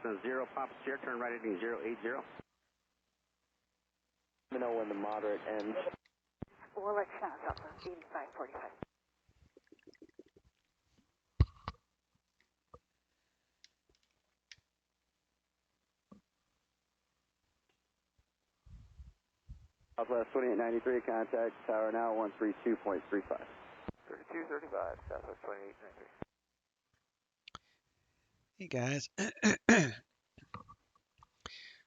Cessna 0, Papa Sierra, turn right heading 080. Let me know when the moderate ends. We'll let you know, Southwest 8545. Southwest 2893, contact tower now 132.35. 3235, Southwest 2893. Hey guys.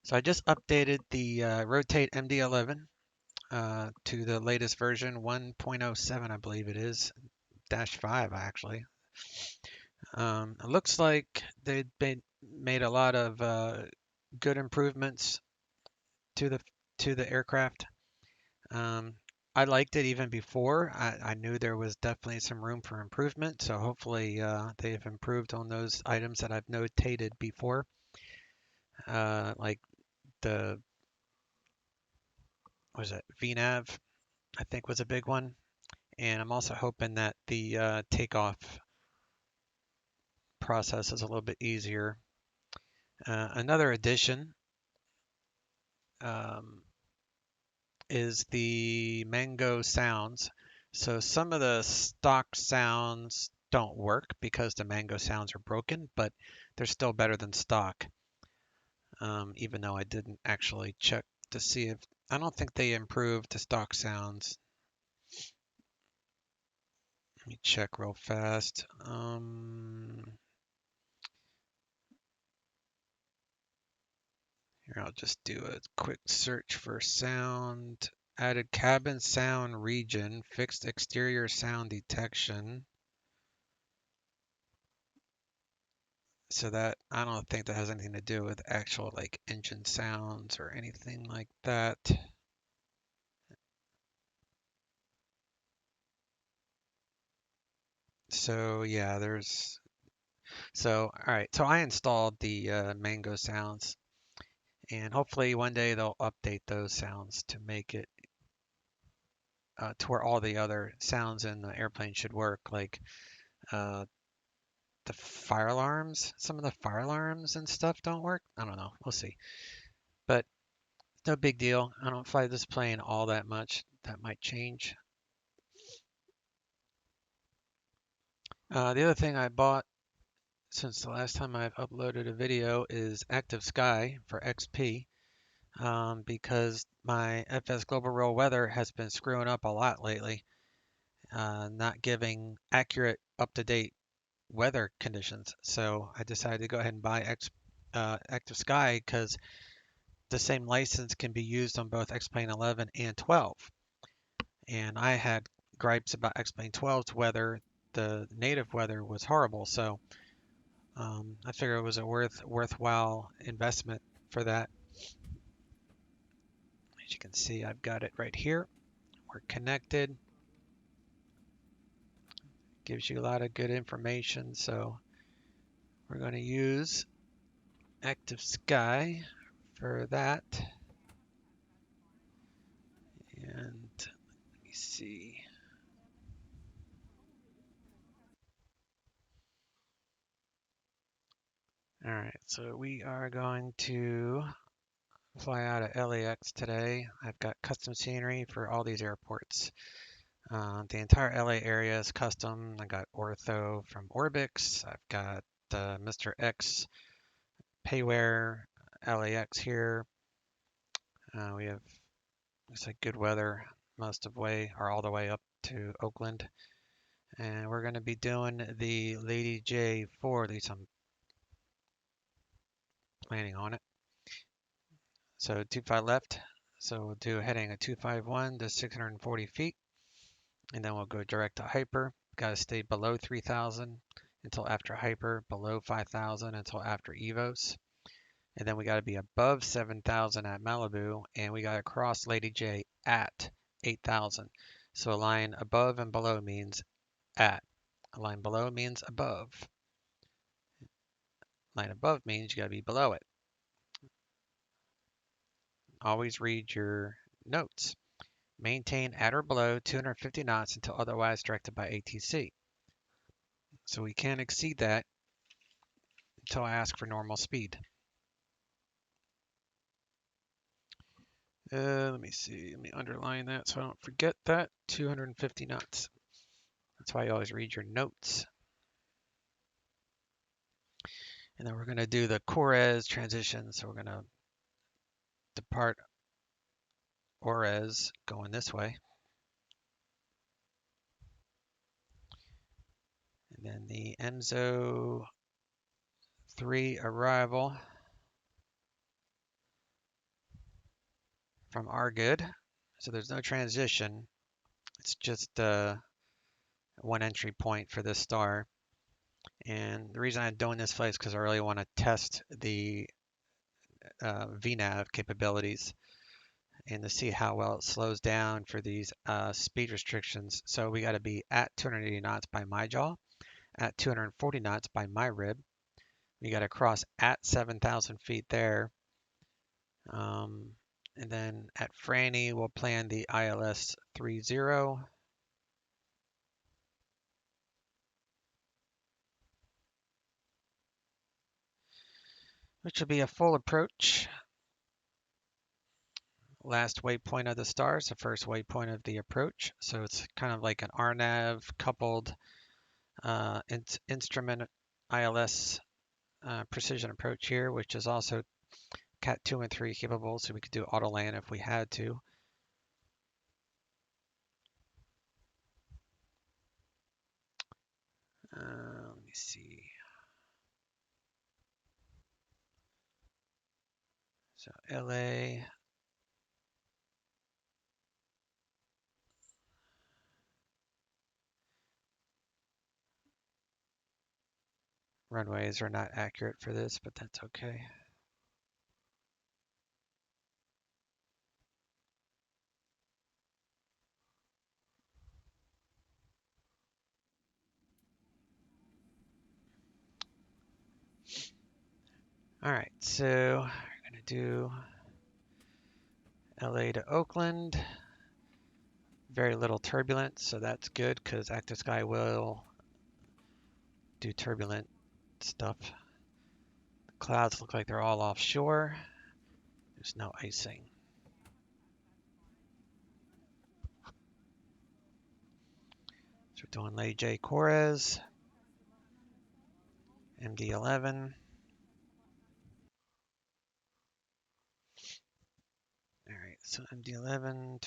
So I just updated the Rotate MD-11 to the latest version 1.07, I believe it is, -5 actually. It looks like they made a lot of good improvements to the aircraft. I liked it even before. I knew there was definitely some room for improvement, so hopefully they've improved on those items that I've notated before, like the VNAV, I think was a big one, and I'm also hoping that the takeoff process is a little bit easier. Another addition is the Mango sounds. So some of the stock sounds don't work because the Mango sounds are broken, but they're still better than stock. Even though I didn't actually check to see if, I don't think they improved the stock sounds. Let me check real fast. Here, I'll just do a quick search for sound. Added cabin sound region, fixed exterior sound detection. So that, I don't think that has anything to do with actual like engine sounds or anything like that. So yeah, all right, so I installed the Mango sounds, and hopefully one day they'll update those sounds to make it to where all the other sounds in the airplane should work, like the fire alarms. Some of the fire alarms and stuff don't work. I don't know. We'll see. But no big deal. I don't fly this plane all that much. That might change. The other thing I bought since the last time I've uploaded a video is Active Sky for XP, because my FS Global Real Weather has been screwing up a lot lately, not giving accurate, up-to-date weather conditions. So I decided to go ahead and buy Active Sky because the same license can be used on both Xplane 11 and 12. And I had gripes about Xplane 12's weather. The native weather was horrible, so I figured it was a worthwhile investment for that. As you can see, I've got it right here. We're connected. Gives you a lot of good information, so we're going to use Active Sky for that. And let me see. All right, so we are going to fly out of LAX today. I've got custom scenery for all these airports. The entire LA area is custom. I got Ortho from Orbix. I've got Mr. X Payware LAX here. We have, looks like good weather most of the way, or all the way up to Oakland. And we're going to be doing the Lady J4, at least I'm planning on it. So 25 left. So we'll do a heading of 251 to 640 feet. And then we'll go direct to hyper. Got to stay below 3,000 until after hyper, below 5,000 until after EVOs. And then we got to be above 7,000 at Malibu, and we got to cross Lady J at 8,000. So a line above and below means at. A line below means above. Line above means you got to be below it. Always read your notes. Maintain at or below 250 knots until otherwise directed by ATC. So we can't exceed that until I ask for normal speed. Let me see. Let me underline that so I don't forget that. 250 knots. That's why you always read your notes. And then we're going to do the Corez transition. So we're going to depart Orez going this way. And then the EMSO 3 arrival from Argood. So there's no transition. It's just one entry point for this star. And the reason I'm doing this flight is because I really want to test the VNAV capabilities and to see how well it slows down for these speed restrictions. So we got to be at 280 knots by my jaw, at 240 knots by my rib. We got to cross at 7,000 feet there. And then at Franny, we'll plan the ILS 30. Which will be a full approach. Last waypoint of the stars, the first waypoint of the approach. So it's kind of like an RNAV coupled instrument ILS precision approach here, which is also Cat 2 and 3 capable, so we could do auto land if we had to. Let me see. So LA. Runways are not accurate for this, but that's okay. All right, so we're going to do LA to Oakland. Very little turbulence, so that's good because Active Sky will do turbulent stuff. The clouds look like they're all offshore. There's no icing. So we're doing Lay J Corez, MD-11. All right, so MD-11,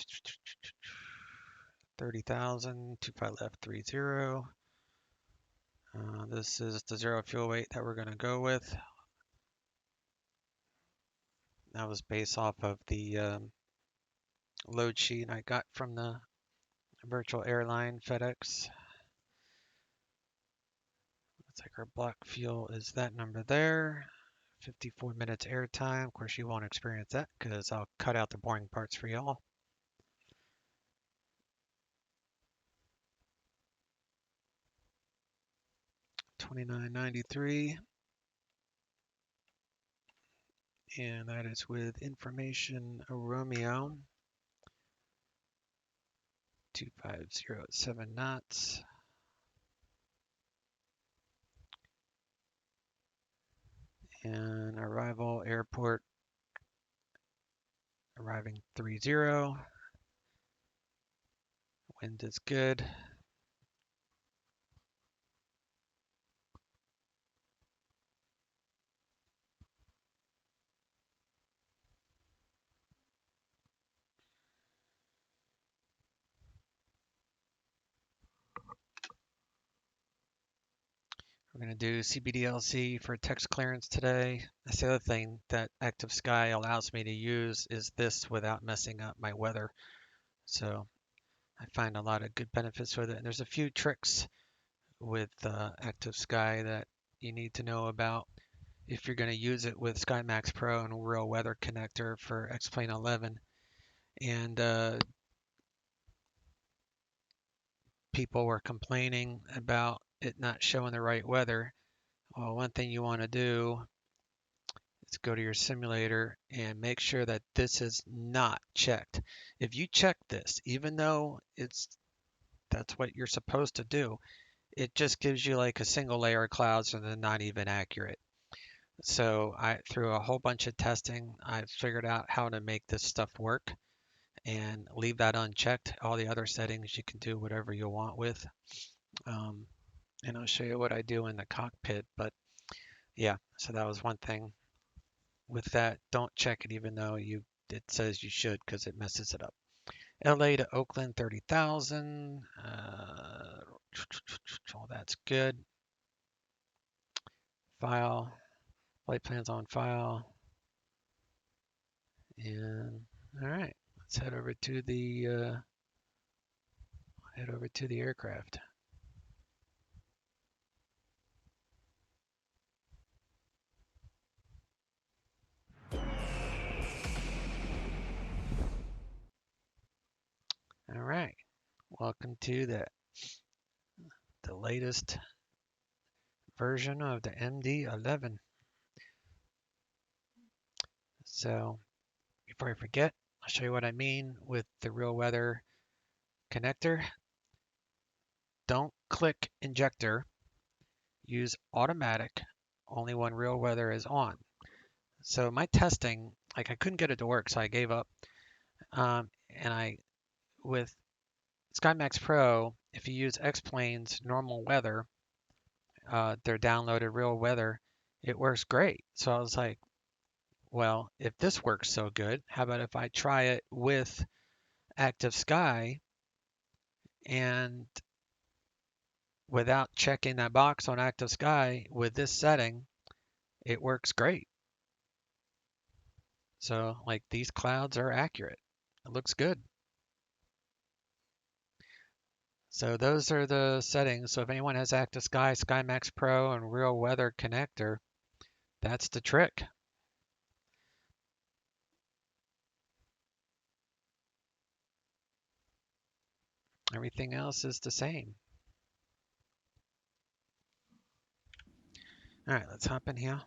30,000, 25 left, 30. This is the zero fuel weight that we're going to go with. That was based off of the load sheet I got from the virtual airline FedEx. Looks like our block fuel is that number there. 54 minutes airtime. Of course, you won't experience that because I'll cut out the boring parts for y'all. $29.93. And that is with information Romeo. 2507 at 7 knots. And arrival airport arriving 30. Wind is good. We're going to do CBDLC for text clearance today. That's the other thing that Active Sky allows me to use is this without messing up my weather. So I find a lot of good benefits with it. And there's a few tricks with Active Sky that you need to know about if you're going to use it with SkyMax Pro and Real Weather Connector for Xplane 11. And people were complaining about it not showing the right weather. Well, one thing you want to do is go to your simulator and make sure that this is not checked. If you check this, even though that's what you're supposed to do, it just gives you like a single layer of clouds and then not even accurate. So through a whole bunch of testing, I figured out how to make this stuff work and leave that unchecked. All the other settings you can do whatever you want with. Um, and I'll show you what I do in the cockpit. But yeah, so that was one thing with that. Don't check it even though it says you should because it messes it up. LA to Oakland, 30,000. All that's good. File. Flight plans on file. And all right, let's head over to the aircraft. All right, welcome to the latest version of the MD-11. So before I forget, I'll show you what I mean with the real weather connector. Don't click injector. Use automatic only when real weather is on. So my testing, like I couldn't get it to work, so I gave up. And with SkyMax Pro, if you use Xplane's normal weather, their downloaded real weather, it works great. So I was like, well, if this works so good, how about if I try it with Active Sky and without checking that box on Active Sky with this setting, it works great. So like these clouds are accurate. It looks good. So those are the settings. So if anyone has Active Sky, SkyMax Pro, and Real Weather Connector, that's the trick. Everything else is the same. All right, let's hop in here.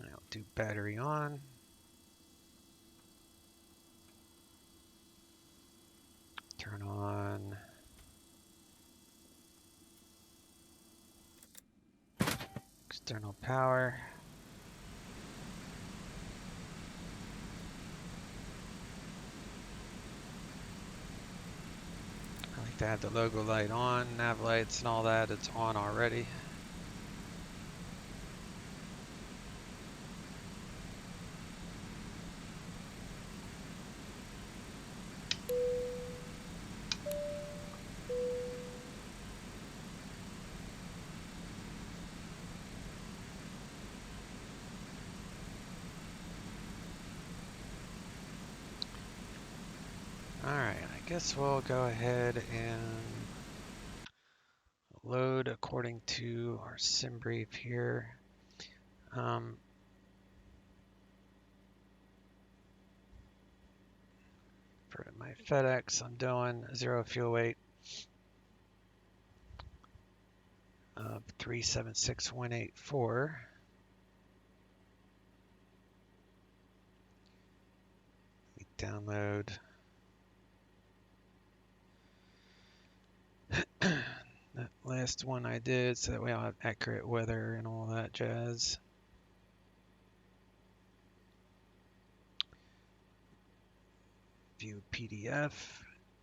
I'll do battery on. Turn on external power. I like to have the logo light on, nav lights and all that. It's on already. All right, I guess we'll go ahead and load according to our sim brief here. For my FedEx, I'm doing 0 fuel weight of 376184. We download that last one I did, so that way I'll have accurate weather and all that jazz. View PDF,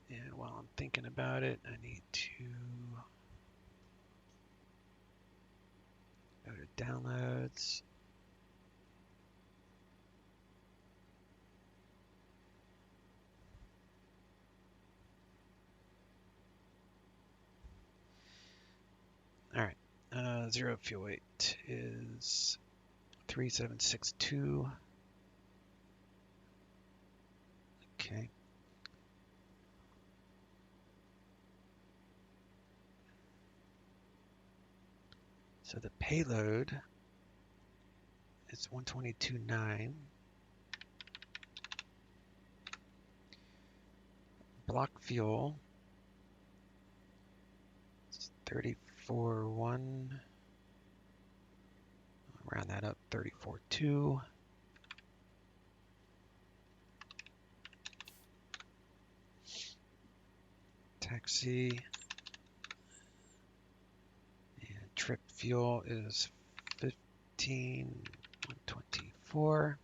and while I'm thinking about it, I need to go to downloads. All right, Zero fuel weight is 3762. Okay. So the payload is 122.9. Block fuel is 34.1. Round that up, 34.2. Taxi and trip fuel is 15.124.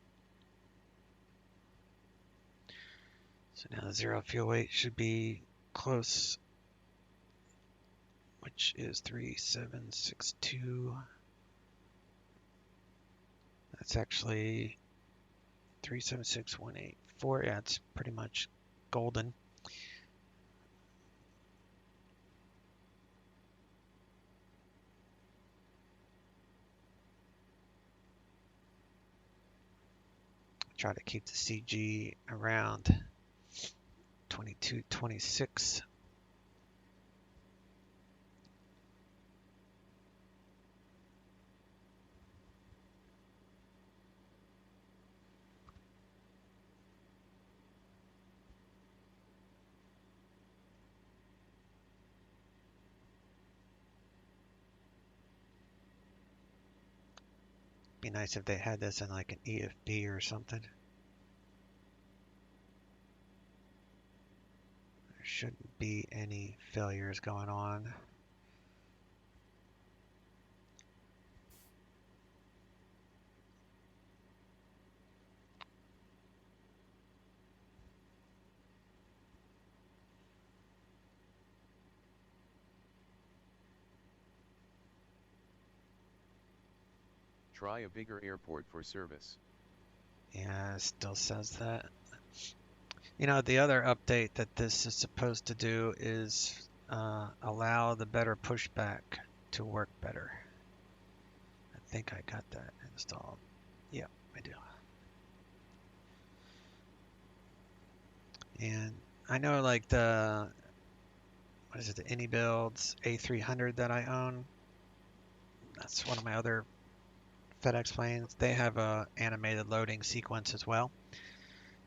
So now the zero fuel weight should be close, which is 3762. That's actually 376184. Yeah, it's pretty much golden. Try to keep the CG around 2226. Be nice if they had this in like an EFB or something. There shouldn't be any failures going on. Try a bigger airport for service. Yeah, it still says that. You know, the other update that this is supposed to do is allow the better pushback to work better. I think I got that installed. Yep, I do. And I know like the, what is it, the AnyBuilds A300 that I own. That's one of my other FedEx planes. They have a animated loading sequence as well.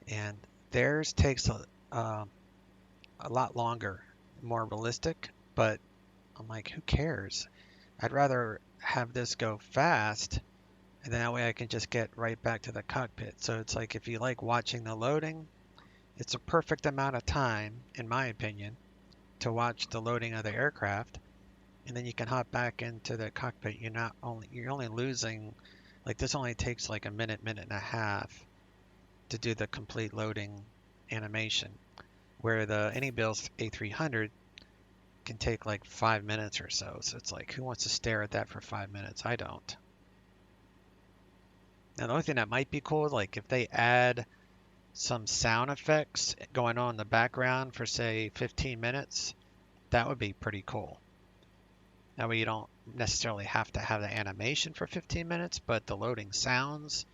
And theirs takes a lot longer, more realistic, but I'm like, who cares? I'd rather have this go fast, and that way I can just get right back to the cockpit. So it's like, if you like watching the loading, it's a perfect amount of time, in my opinion, to watch the loading of the aircraft, and then you can hop back into the cockpit. You're only losing, like, this only takes like a minute, minute and a half to do the complete loading animation, where the AnyBuilds A300 can take like 5 minutes or so. So it's like, who wants to stare at that for 5 minutes? I don't. Now the only thing that might be cool is like if they add some sound effects going on in the background for say 15 minutes, that would be pretty cool. That way you don't necessarily have to have the animation for 15 minutes, but the loading sounds,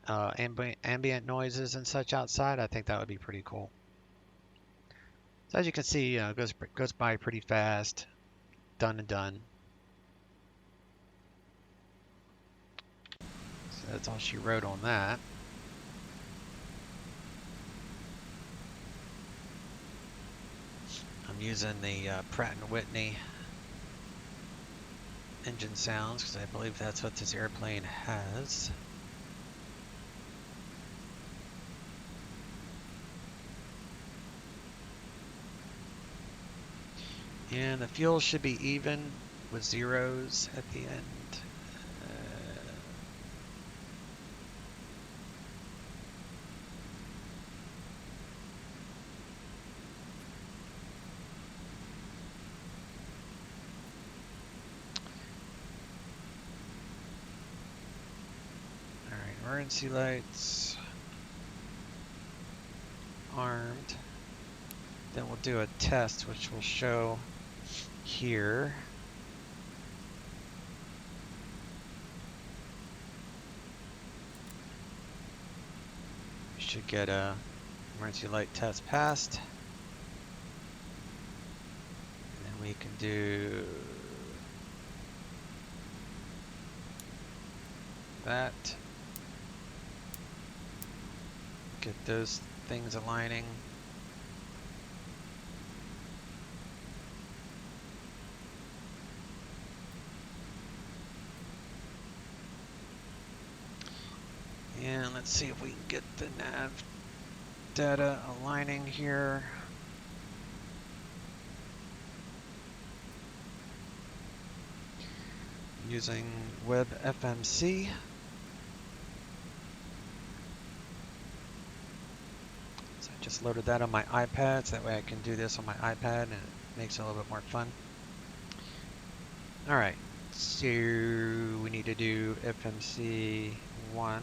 ambient noises and such outside, I think that would be pretty cool. So as you can see, it goes by pretty fast. Done and done. So that's all she wrote on that. I'm using the Pratt & Whitney engine sounds because I believe that's what this airplane has. And the fuel should be even with zeros at the end. Alright, emergency lights. Armed. Then we'll do a test which will show here. should get a emergency light test passed. And then we can do that. Get those things aligning. And let's see if we can get the nav data aligning here. Using WebFMC. So I just loaded that on my iPad, so that way I can do this on my iPad and it makes it a little bit more fun. Alright, so we need to do FMC 1.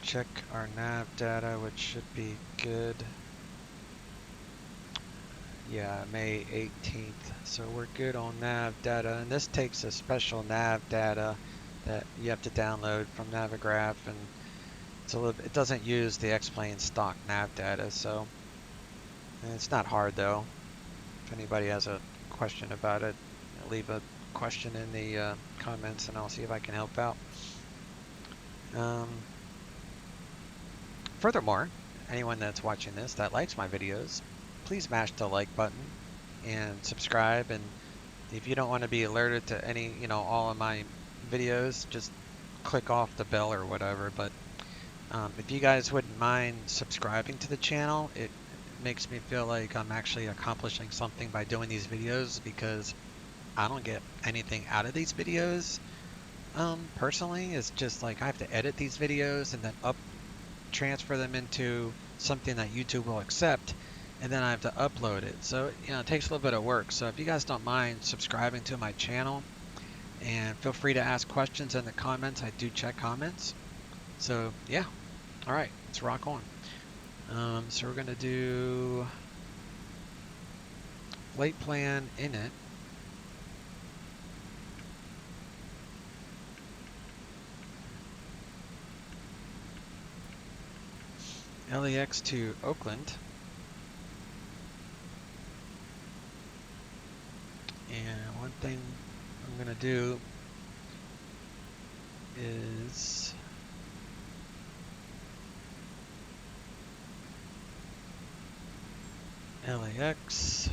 Check our nav data, which should be good. Yeah, May 18th. So we're good on nav data. And this takes a special nav data that you have to download from Navigraph, and it's a little, it doesn't use the Xplane stock nav data, so it's not hard though. If anybody has a question about it, leave a question in the comments and I'll see if I can help out. Furthermore, anyone that's watching this that likes my videos, please smash the like button and subscribe. And if you don't want to be alerted to any, all of my videos, just click off the bell or whatever. But if you guys wouldn't mind subscribing to the channel, it makes me feel like I'm actually accomplishing something by doing these videos, because I don't get anything out of these videos. Personally, it's just like I have to edit these videos and then transfer them into something that YouTube will accept, and then I have to upload it. So it takes a little bit of work. So if you guys don't mind subscribing to my channel, and feel free to ask questions in the comments. I do check comments. So yeah, all right, let's rock on. So we're gonna do flight plan init. LAX to Oakland. And one thing I'm going to do is LAX.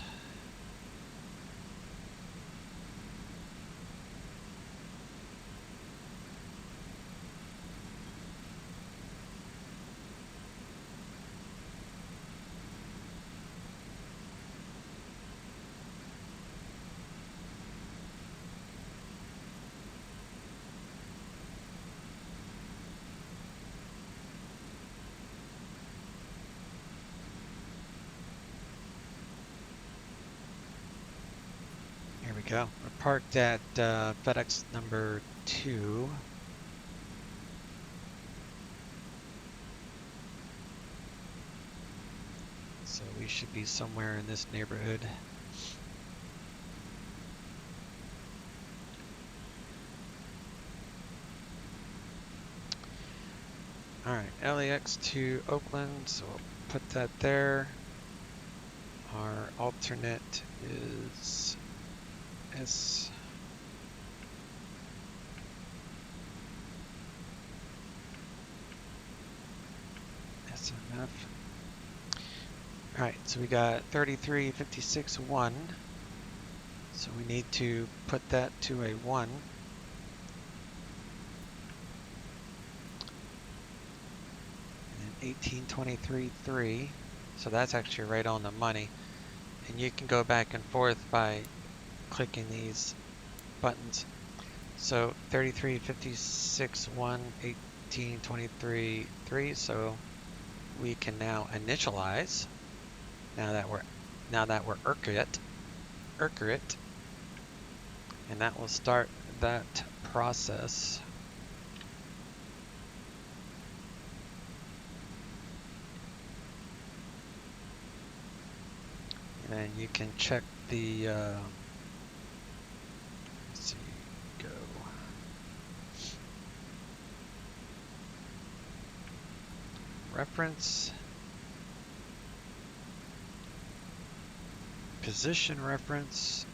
Go. We're parked at FedEx number 2. So we should be somewhere in this neighborhood. Alright, LAX to Oakland, so we'll put that there. Our alternate is SMF. Alright, so we got 3356.1. So we need to put that to a 1. And 1823.3. So that's actually right on the money. And you can go back and forth by clicking these buttons. So 3356.1, 1823.3. So we can now initialize. Now that we're accurate, and that will start that process. And then you can check the let's see, go. reference, position reference,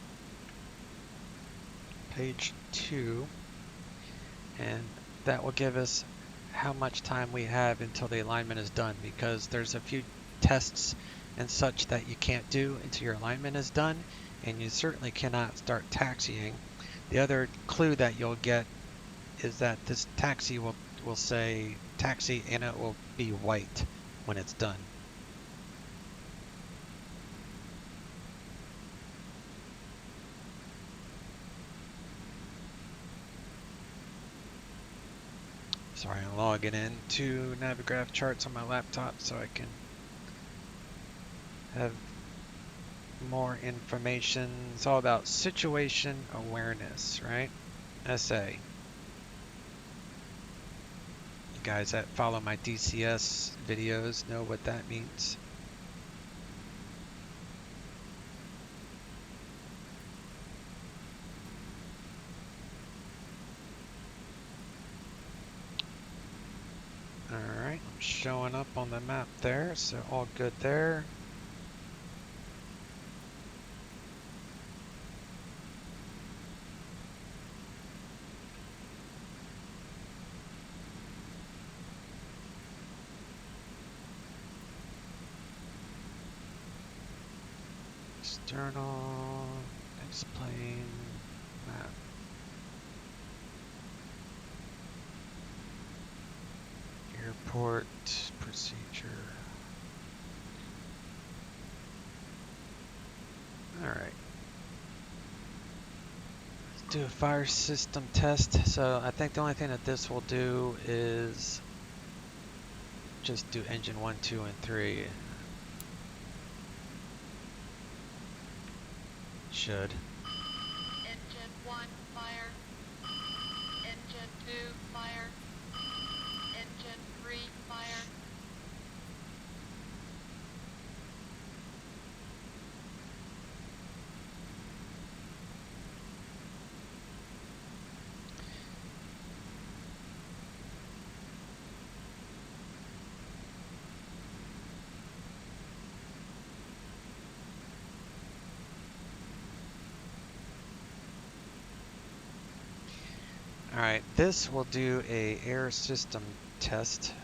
page 2, and that will give us how much time we have until the alignment is done, because there's a few tests and such that you can't do until your alignment is done, and you certainly cannot start taxiing. The other clue that you'll get is that this taxi will say taxi, and it will be white when it's done. Sorry, I'm logging in to Navigraph charts on my laptop so I can have more information. It's all about situation awareness, right? SA. You guys that follow my DCS videos know what that means. Alright, I'm showing up on the map there, so all good there. External, Xplane, map. Airport procedure. Alright. Let's do a fire system test. So I think the only thing that this will do is just do engine 1, 2, and 3. Should. Engine 1, fire. Engine 2, fire. Engine 3, fire. Alright, this will do a air system test.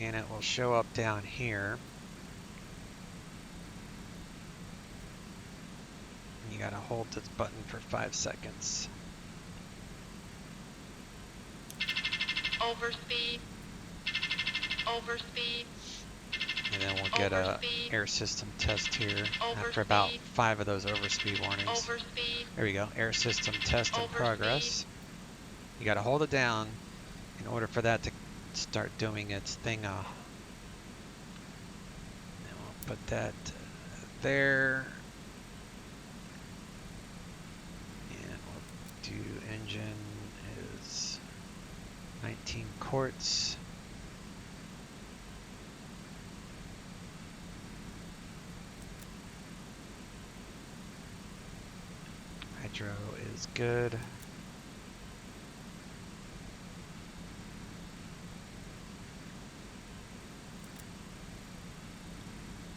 And it will show up down here. You gotta hold this button for 5 seconds. Overspeed. Overspeed. And then we'll get a air system test here after about 5 of those overspeed warnings. Overspeed. There we go, air system test in progress. You gotta hold it down in order for that to start doing its thing. Then we'll put that there. And we'll do engine is 19 quarts. Hydro is good.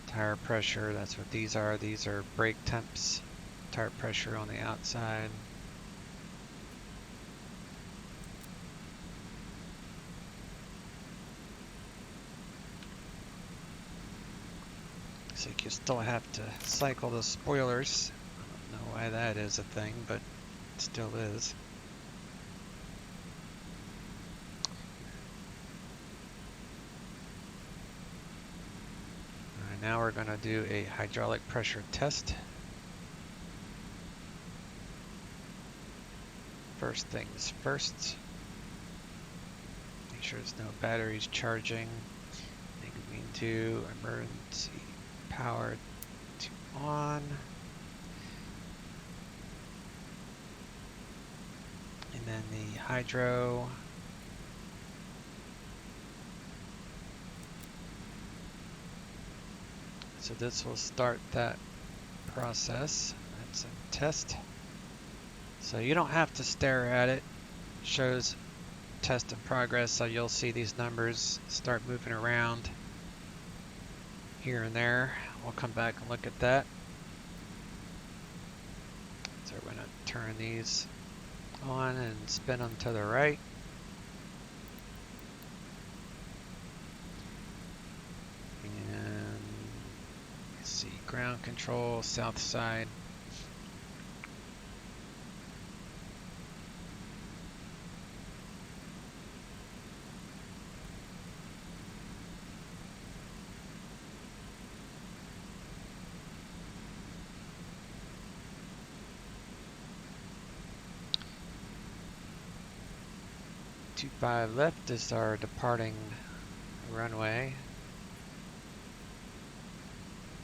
Tire pressure, that's what these are. These are brake temps. Tire pressure on the outside. So you still have to cycle the spoilers. I don't know why that is a thing, but it still is. Alright, now we're going to do a hydraulic pressure test. First things first. Make sure there's no batteries charging. Negative to emergency power to on. And then the hydro So this will start that process. That's a test. So you don't have to stare at it. It shows test in progress, so you'll see these numbers start moving around here and there. We'll come back and look at that. So we're going to turn these on and spin them to the right. And let's see, ground control, south side. Two 5 left is our departing runway.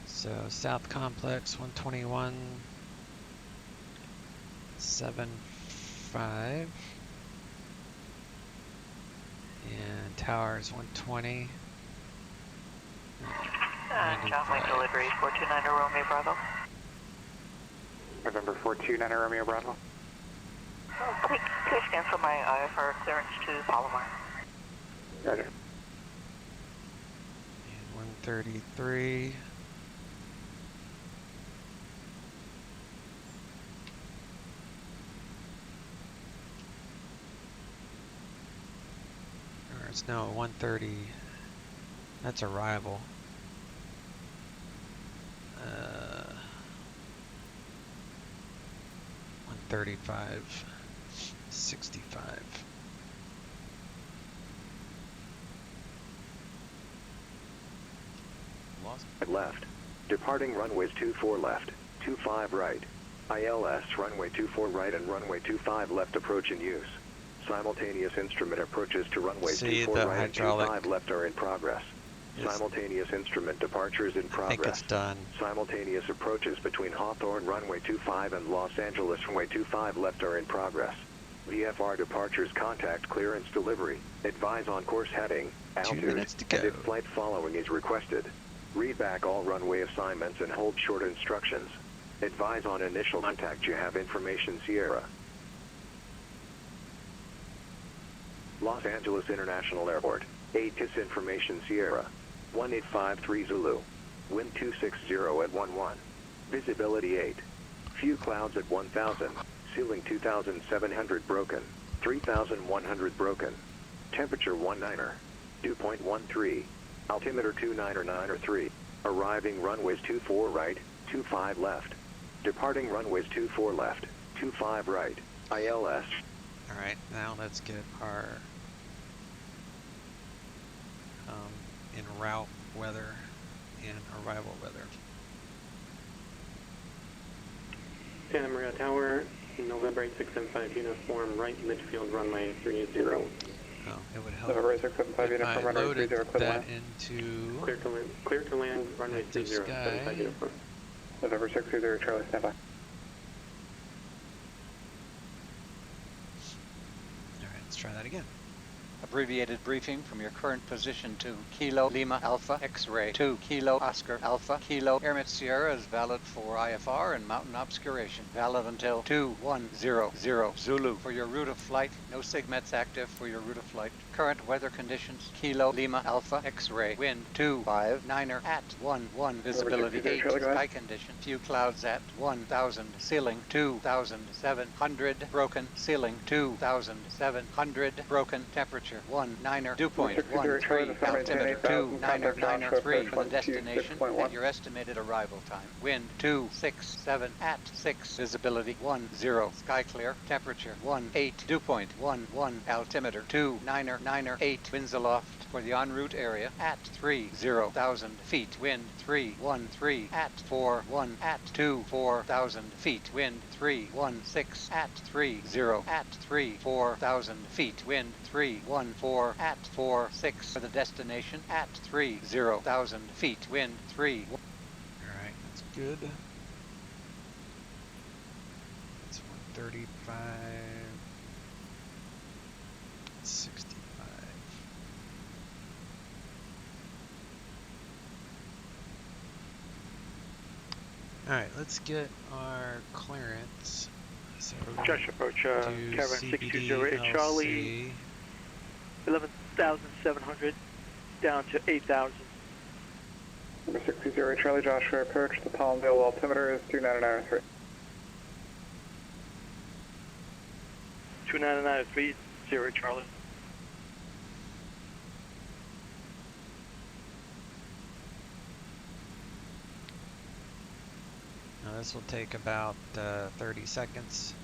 So South Complex 121.75 and Towers 120. John delivery 429 Romeo Bravo. November 429 Romeo Bravo. Quick scan for my IFR clearance to Palomar. Roger. And 133. Or it's no 130. That's arrival. 135. 65. Lost. Left. Departing runways 24 left, 25 right. ILS runway 24 right and runway 25 left approach in use. Simultaneous instrument approaches to runways 24 right and 25 left are in progress. Simultaneous instrument departures in progress. I think it's done. Simultaneous approaches between Hawthorne runway 25 and Los Angeles runway 25 left are in progress. VFR departures contact clearance delivery. Advise on course heading, 2 minutes to go. and if flight following is requested. Read back all runway assignments and hold short instructions. Advise on initial contact. You have information Sierra. Los Angeles International Airport. 8 KISS information Sierra. 1853 Zulu. Wind 260 at 11. Visibility 8. Few clouds at 1000. Ceiling 2700 broken. 3100 broken. Temperature 19er. Dew point 13. Altimeter 299 Arriving runways 24 right, 25 left. Departing runways 24 left, 25 right. ILS. Alright, now let's get our en route weather and arrival weather. Santa Maria Tower, November 8675 uniform, right midfield runway 30. Oh, it would help November 675 if uniform, I runway loaded 30, clear to that land. into Clear to land, runway active 30, sky. 75 uniform. November 630 Charlie, stand by. Alright, let's try that again. Abbreviated briefing from your current position to Kilo Lima Alpha X-Ray 2 Kilo Oscar Alpha Kilo Airmet Sierra is valid for IFR and mountain obscuration. Valid until 2100 Zulu. For your route of flight, no SIGMETs active for your route of flight. Current weather conditions, Kilo Lima Alpha X-Ray, wind 259er at 11, visibility 8, sky condition, few clouds at 1000, ceiling 2700, broken, ceiling 2700, broken, temperature 19er, dew point 13, altimeter 2993 for the destination at your estimated arrival time. Wind 267 at 6, visibility 10, sky clear, temperature 18, dew point 11, altimeter 2998, winds aloft for the en route area at 30,000 feet, wind 313 at 41 at 24,000 feet, wind 316 at 30 at 34,000 feet, wind 314 at 46 for the destination at 30,000 feet, wind 3. Alright, that's good. That's 135. 65. Alright, let's get our clearance. So Josh approach, do Caravan CBD 620 Charlie, 11,700 down to 8,000. Number 620 Charlie Joshua approach, the Palmdale altimeter is 29903. 29930 Charlie. Now this will take about 30 seconds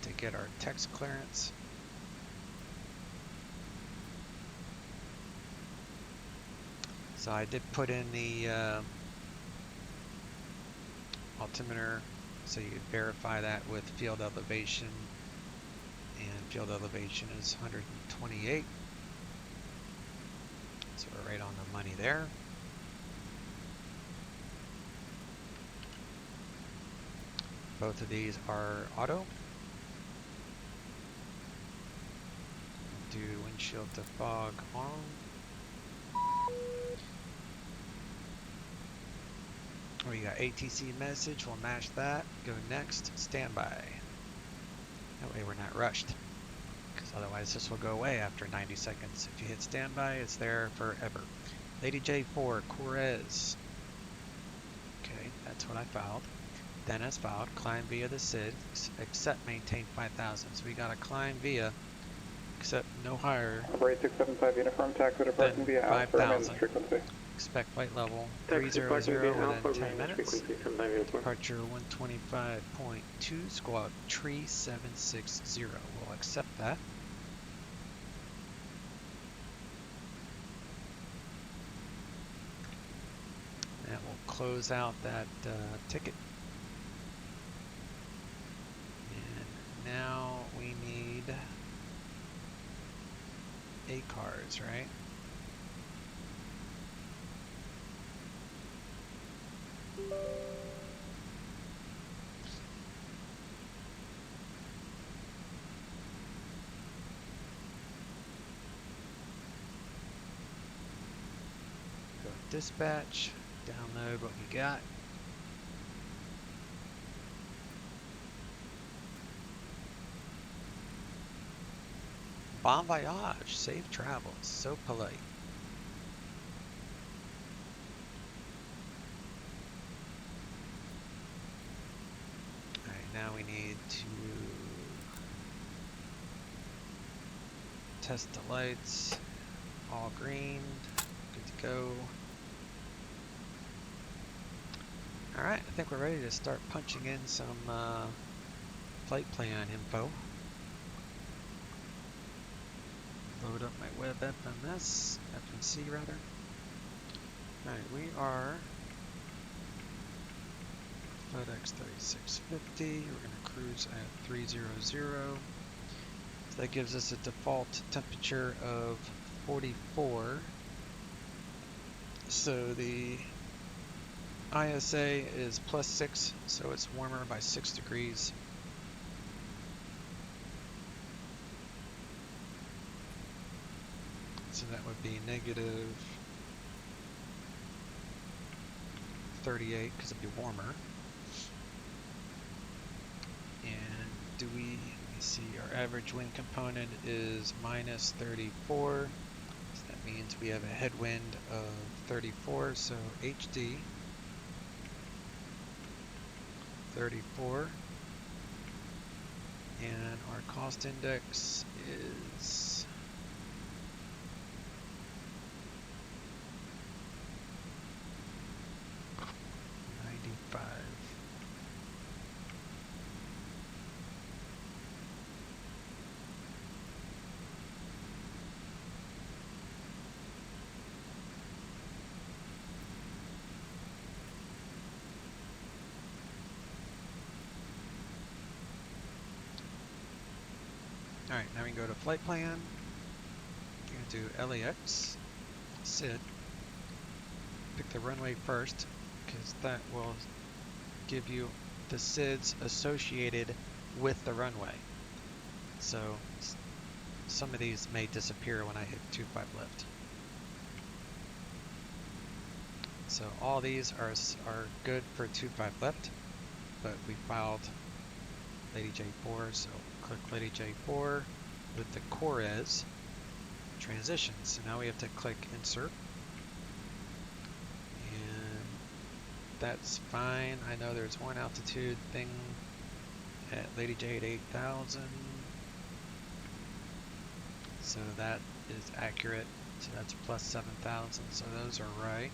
to get our text clearance. So I did put in the altimeter, so you verify that with field elevation, and field elevation is 128. So we're right on the money there. Both of these are auto. Do windshield defog on. We got ATC message, we'll match that. Go next, standby. That way we're not rushed, because otherwise this will go away after 90 seconds. If you hit standby, it's there forever. Lady J4, Corez. Okay, that's what I filed. Dennis filed, climb via the SID, except maintain 5,000. So we got to climb via, except no higher Number 8675 uniform, taxi departing via Alpha, remains frequency. Expect flight level Taxi 300 departing via within Alpha, 10 remains minutes. frequency 75 uniform. Departure 125.2, squawk tree 760. We'll accept that. And we'll close out that ticket. And now we need ACARS, right? Go to dispatch, download what we got. Bon voyage, safe travels, so polite. Alright, now we need to test the lights. All green, good to go. Alright, I think we're ready to start punching in some flight plan info. Load up my web FMS, FMC rather. Alright, we are FedEx 3650. We're going to cruise at 300. So that gives us a default temperature of 44. So the ISA is +6, so it's warmer by 6 degrees. So that would be negative 38 because it'd be warmer. And let me see, our average wind component is minus 34. So that means we have a headwind of 34, so HD 34. And our cost index is 95. Alright, now we can go to flight plan. You're going to do LAX, SID. Pick the runway first, because that will give you the SIDs associated with the runway. So some of these may disappear when I hit 25 lift. So all these are good for 25 left, but we filed Lady J4, so click Lady J4 with the Corez transition. So now we have to click Insert, and that's fine. I know there's one altitude thing at Lady J at 8,000, so that is accurate. So that's plus 7,000, so those are right.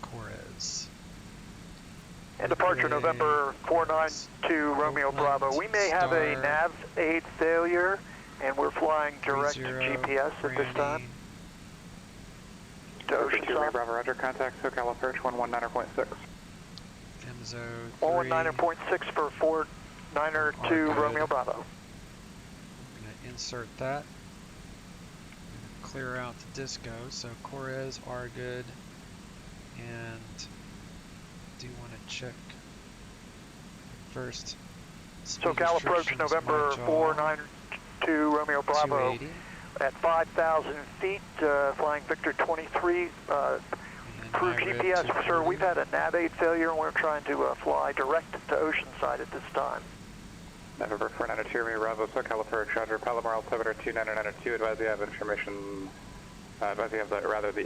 Corez. And departure November 492 Romeo Oakland, Bravo. We may have a Star, nav aid failure, and we're flying direct to 30, GPS at this time. To Oceanside. Bravo, roger. Contact SoCal approach 119.6. Emzo 119.6 for 492 Romeo Bravo. I'm going to insert that. I'm going to clear out the disco, so Corez are good. And do want to check first. SoCal approach November 492 Romeo Bravo at 5,000 feet, flying Victor 23 through GPS. Sir, we've had a nav aid failure and we're trying to fly direct to Oceanside at this time. November 492 Romeo Bravo, SoCal approach, roger. Palomar altimeter 2992, advise you have information. Advise you have the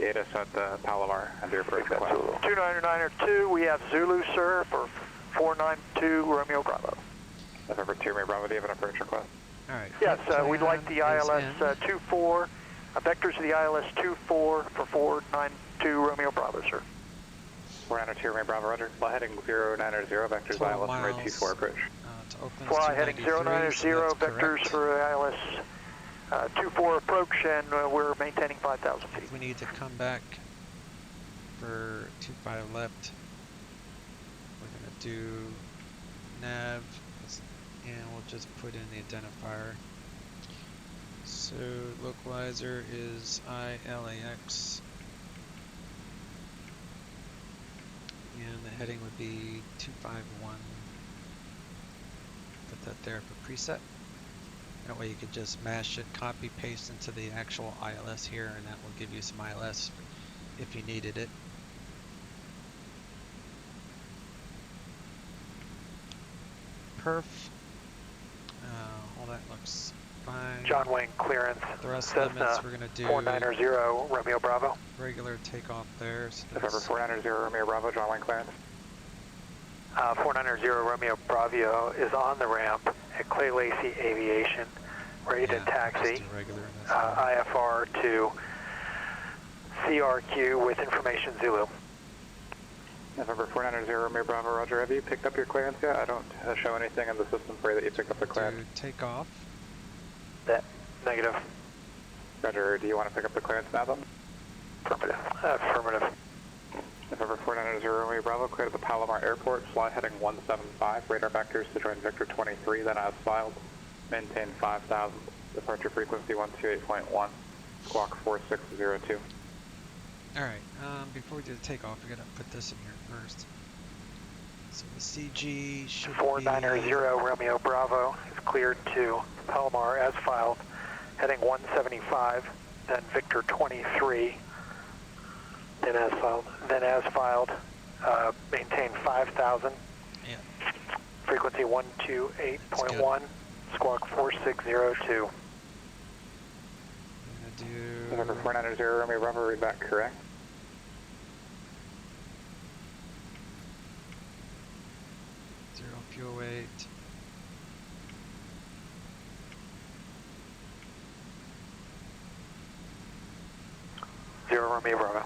ATIS at the Palomar and your approach request. 2992, we have Zulu, sir, for 492 Romeo Bravo. November 2 Romeo Bravo, do you have an approach request? All right. Yes, we'd like the ILS 24, vectors of the ILS 24 for 492 Romeo Bravo, sir. 492 Romeo Bravo, roger. Fly heading 090, vectors ILS runway 24 approach. To Oakland, Fly heading 090, so vectors for ILS 24 approach, and we're maintaining 5,000 feet. We need to come back for 25 left. We're going to do nav, and we'll just put in the identifier. So localizer is ILAX, and the heading would be 251. Put that there for preset. That way you could just mash it, copy, paste into the actual ILS here, and that will give you some ILS if you needed it. Perf. All that looks fine. John Wayne clearance. Thrust Cessna limits, we're going to do 490 Romeo Bravo. regular takeoff there. So November 490 Romeo Bravo, John Wayne clearance. 490 Romeo Bravo is on the ramp at Clay Lacy Aviation, ready to taxi IFR to CRQ with information Zulu. November 490 Romeo Bravo, roger. Have you picked up your clearance yet? I don't show anything in the system for you that you picked up the clearance. Take off. Negative. Roger, do you want to pick up the clearance now then? Affirmative. Affirmative. November 490 Romeo Bravo, clear to the Palomar Airport, fly heading 175, radar vectors to join Victor 23, then as filed, maintain 5,000, departure frequency 128.1, squawk 4602. Alright, before we do the takeoff, we gotta put this in here first. So the CG should 490 Romeo Bravo is cleared to Palomar as filed, heading 175, then Victor 23, then as filed, maintain 5,000. Yeah. Frequency 128.1, squawk 4602. November 490 Romeo Bravo, read back correct. Zero fuel weight. Zero Romeo Bravo.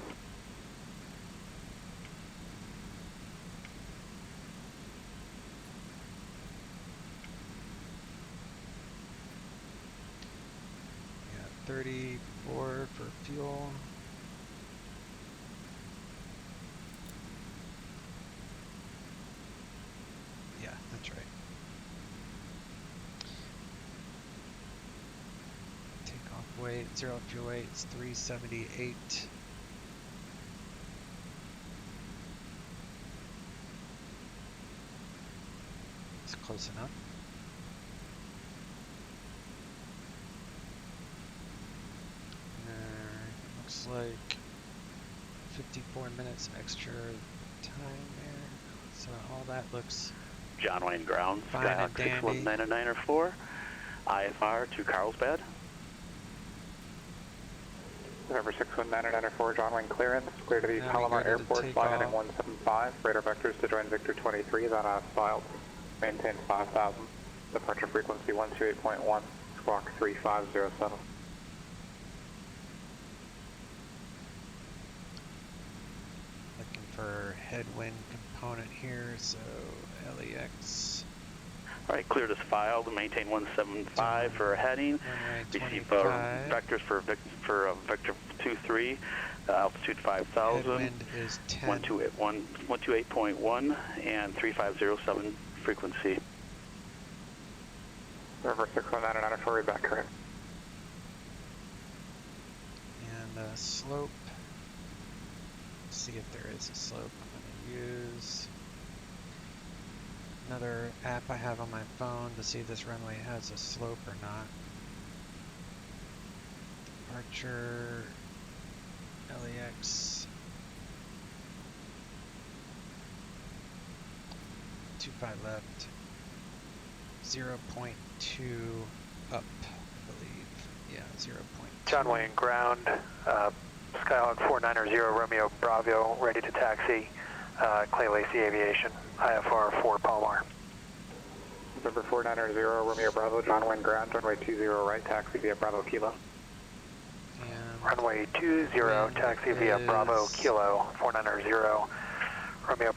Yeah, 34 for fuel. Yeah, that's right. Takeoff weight, zero fuel weight, it's 378. It's close enough. looks like 54 minutes extra time there. So all that looks John Wayne ground, fine and dandy. 61994, IFR to Carlsbad. November 61994, John Wayne clearance, clear to the Palomar Airport, fly heading 175, radar vectors to join Victor 23, then filed, maintain 5,000, departure frequency 128.1, squawk 3507. Looking for headwind component here, so LAX. All right, cleared as filed, maintain 175 for heading, receive vectors for Victor 23, altitude 5,000, headwind is 10. 128.1 and 3507 frequency. November 61994, back correct. And slope, let's see if there is a slope I'm going to use. Another app I have on my phone to see if this runway has a slope or not. Departure, LAX, 25 left, 0.2 up, I believe. Yeah, 0.2. John Wayne ground, Skyhawk 490 Romeo Bravo, ready to taxi, Clay Lacy Aviation, IFR 4 Palomar. November 490 Romeo Bravo, John Wayne ground, runway 20 right, taxi via Bravo Kilo. And runway 20, taxi via Bravo Kilo, 490 Romeo.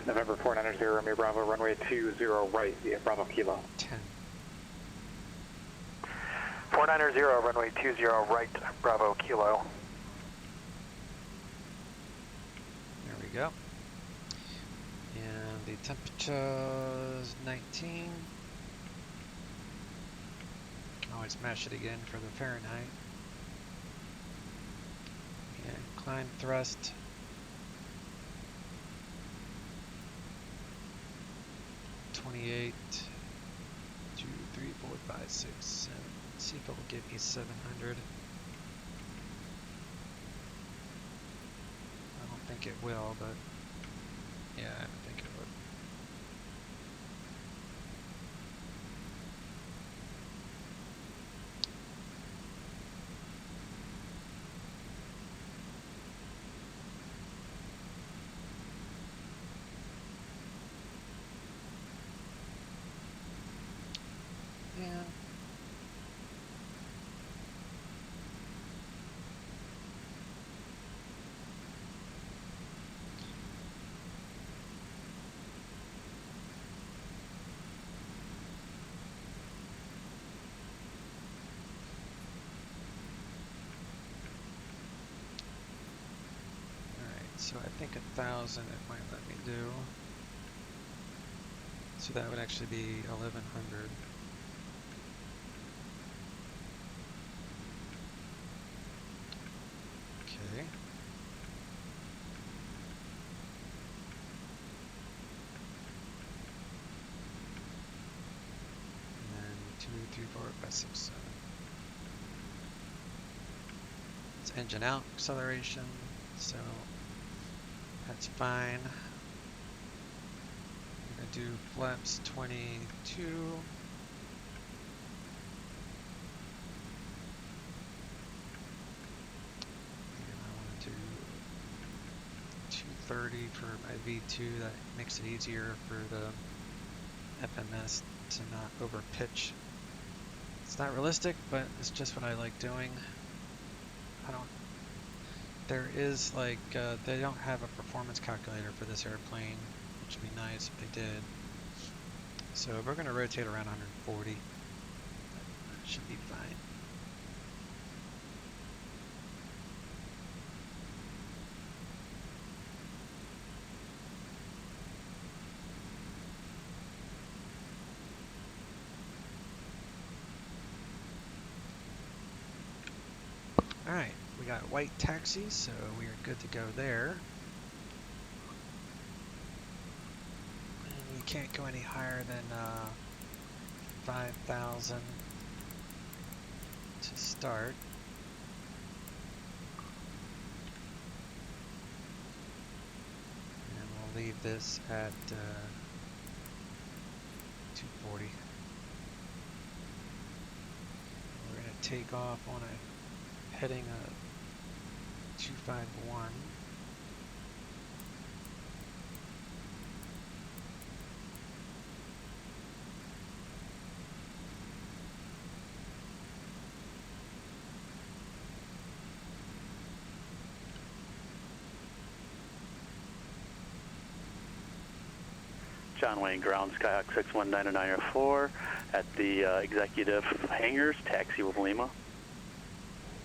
November 490 Romeo Bravo, runway 20 right via Bravo Kilo. 10. 490 runway 20 right, Bravo Kilo. There we go. And the temperature is 19. Always mash it again for the Fahrenheit. And climb thrust. $28, 2, 3, 4, 5, 6, 7. Let's see if it will give me 700. I don't think it will, but yeah, I think it would. And so I think 1,000 it might let me do. So that would actually be 1,100. Okay. And then 2, 3, 4, 5, 6, 7. It's engine out acceleration, so that's fine. I'm going to do flaps 22. And I want to do 230 for my V2. That makes it easier for the FMS to not over pitch. It's not realistic, but it's just what I like doing. There is like, they don't have a performance calculator for this airplane, which would be nice if they did. So we're going to rotate around 140. That should be fine. Alright, we got white taxi, so we are good to go there. And we can't go any higher than 5,000 to start. leave this at 240. We're going to take off on a heading of 251. John Wayne Ground, Skyhawk 619904 at the executive hangars, taxi with Lima.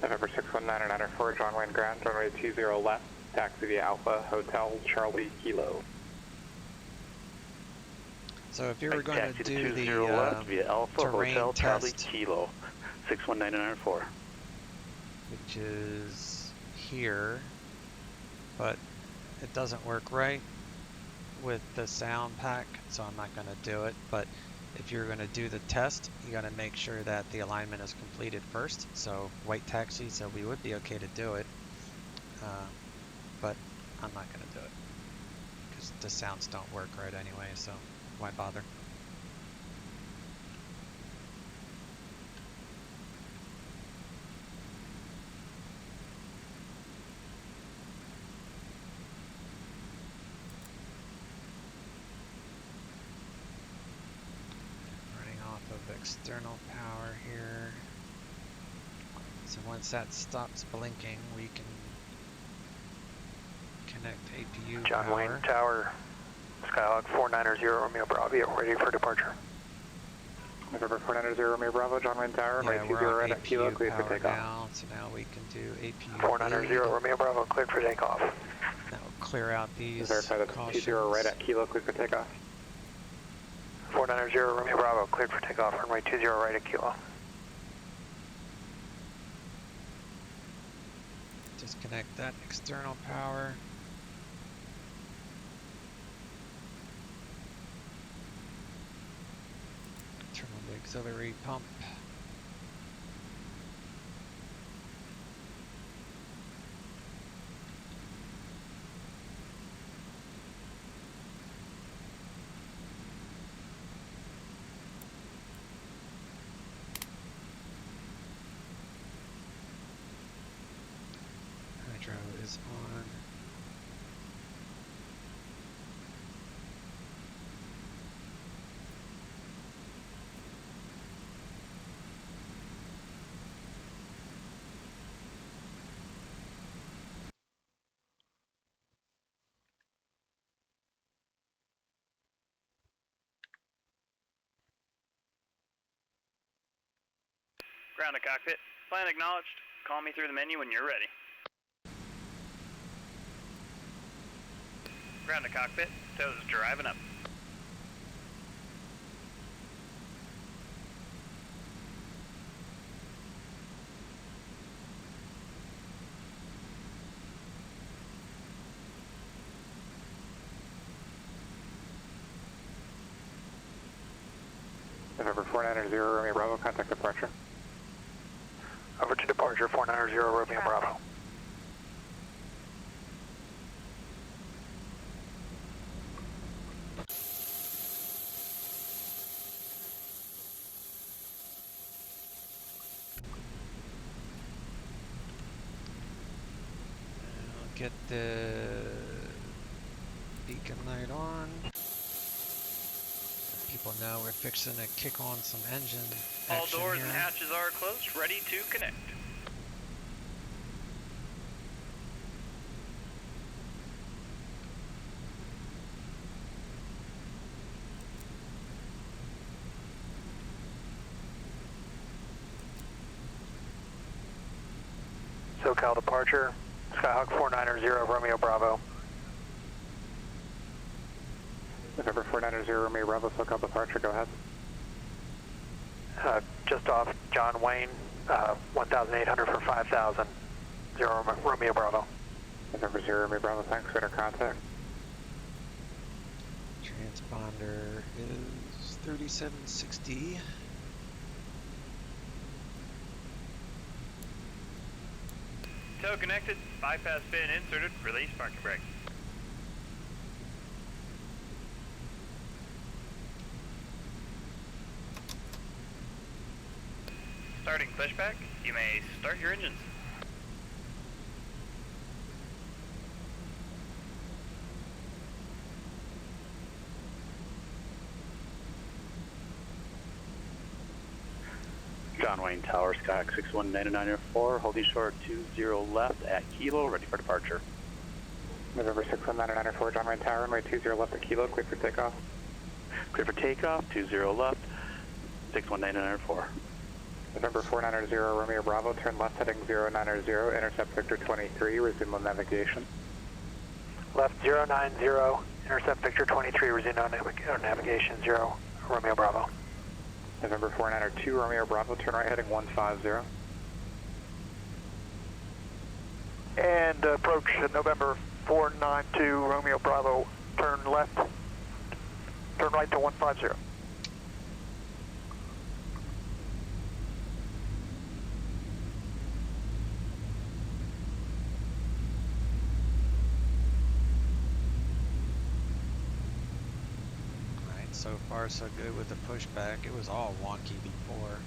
November 619904, John Wayne Ground, runway 20 left, taxi via Alpha, Hotel, Charlie, Kilo. So if you were going to do the left via Alpha, terrain Hotel, Charlie, test, Kilo, 619904. which is here, but it doesn't work right with the sound pack, so I'm not going to do it. But if you're going to do the test, you got to make sure that the alignment is completed first. So white taxi, so we would be okay to do it, but I'm not going to do it because the sounds don't work right anyway, so why bother? External power here. So once that stops blinking, we can connect APU John power. Wayne Tower, Skyhawk 490 Romeo Bravo, ready for departure. November 490 Romeo Bravo, John Wayne Tower, Yeah, runway 20 we're on right at Kilo, clear for power takeoff. now, so now we can do APU 490 lead. Romeo Bravo, cleared for takeoff. That will clear out these Verify that's cautions. 20 right at Kilo, clear for takeoff. 490 Romeo Bravo, cleared for takeoff, runway 20 right at Kilo. Disconnect that external power. Turn on the auxiliary pump. Hydro is on. Ground to cockpit. Plan acknowledged. Call me through the menu when you're ready. Ground to cockpit. Toes driving up. November 490 Romeo Bravo, contact departure. Over to departure, 490 Romeo Bravo. I'll get the beacon light on. People know we're fixing to kick on some engine All action doors here. and hatches are closed, ready to connect. SoCal departure, Skyhawk 490 Romeo Bravo. November 490 Romeo Bravo, SoCal departure, go ahead. Just off John Wayne, 1,800 for 5,000, 0 Romeo Bravo. November 0 Romeo Bravo, thanks, radar contact. Transponder is 3760. Tow connected, bypass pin inserted, release parking brake. starting pushback. You may start your engines. John Wayne Tower, Skyhawk 61994, holding short 20 left at Kilo, ready for departure. November 61994, John Wayne Tower, runway 20 left at Kilo, clear for takeoff. Clear for takeoff, 20 left, 61994. November 490, Romeo Bravo, turn left heading 090, intercept Victor 23, resume on navigation. Left 090, intercept Victor 23, resume on navigation 0, Romeo Bravo. November 492, Romeo Bravo, turn right heading 150. And approach November 492, Romeo Bravo, turn left, turn right to 150. So far so good with the pushback. It was all wonky before.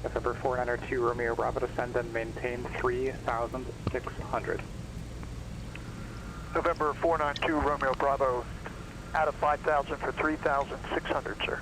November 492, Romeo Bravo, descend and maintain 3,600. November 492, Romeo Bravo, out of 5,000 for 3,600, sir.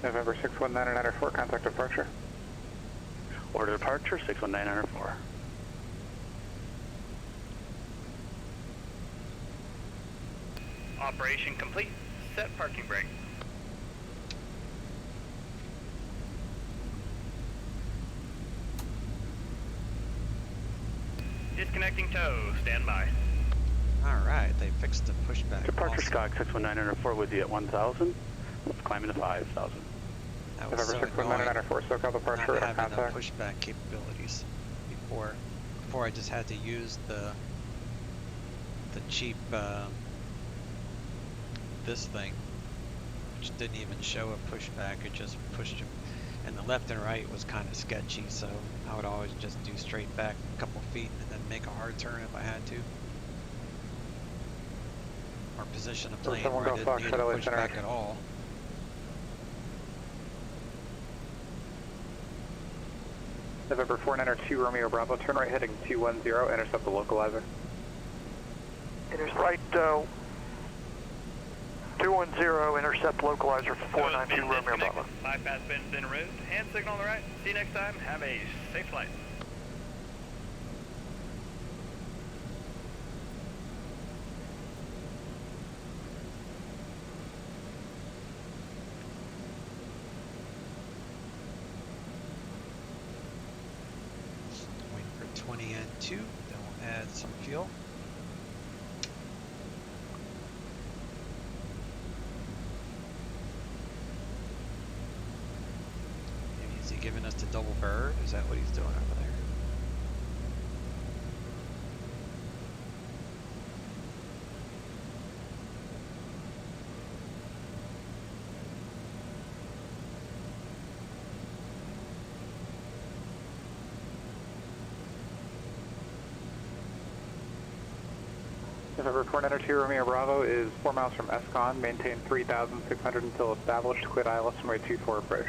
November 61994, contact departure. Order departure, 61994. Operation complete. Set parking brake. Disconnecting tow. Stand by. Alright, they fixed the pushback. Departure awesome. Skyhawk 61994 with you at 1,000. Climbing to 5,000. That was November so annoying 61994, SoCal departure, not having contact. the pushback capabilities before. Before I just had to use the cheap this thing, which didn't even show a pushback. It just pushed him, and the left and right was kind of sketchy. So I would always just do straight back a couple feet and then make a hard turn if I had to, or position a plane where I didn't need to push back at all. November 492, Romeo Bravo, turn right heading 210, intercept the localizer. Right 210, intercept localizer for 492, Romeo Bravo. Bypass bin's been removed. Hand signal on the right. See you next time. Have a safe flight. Waiting for 20 and 2. Then we'll add some fuel. Maybe is he giving us the double bird? Is that what he's doing over there? November 492, Romeo Bravo is 4 miles from Escon. Maintain 3,600 until established. Quit ILS runway 24 approach.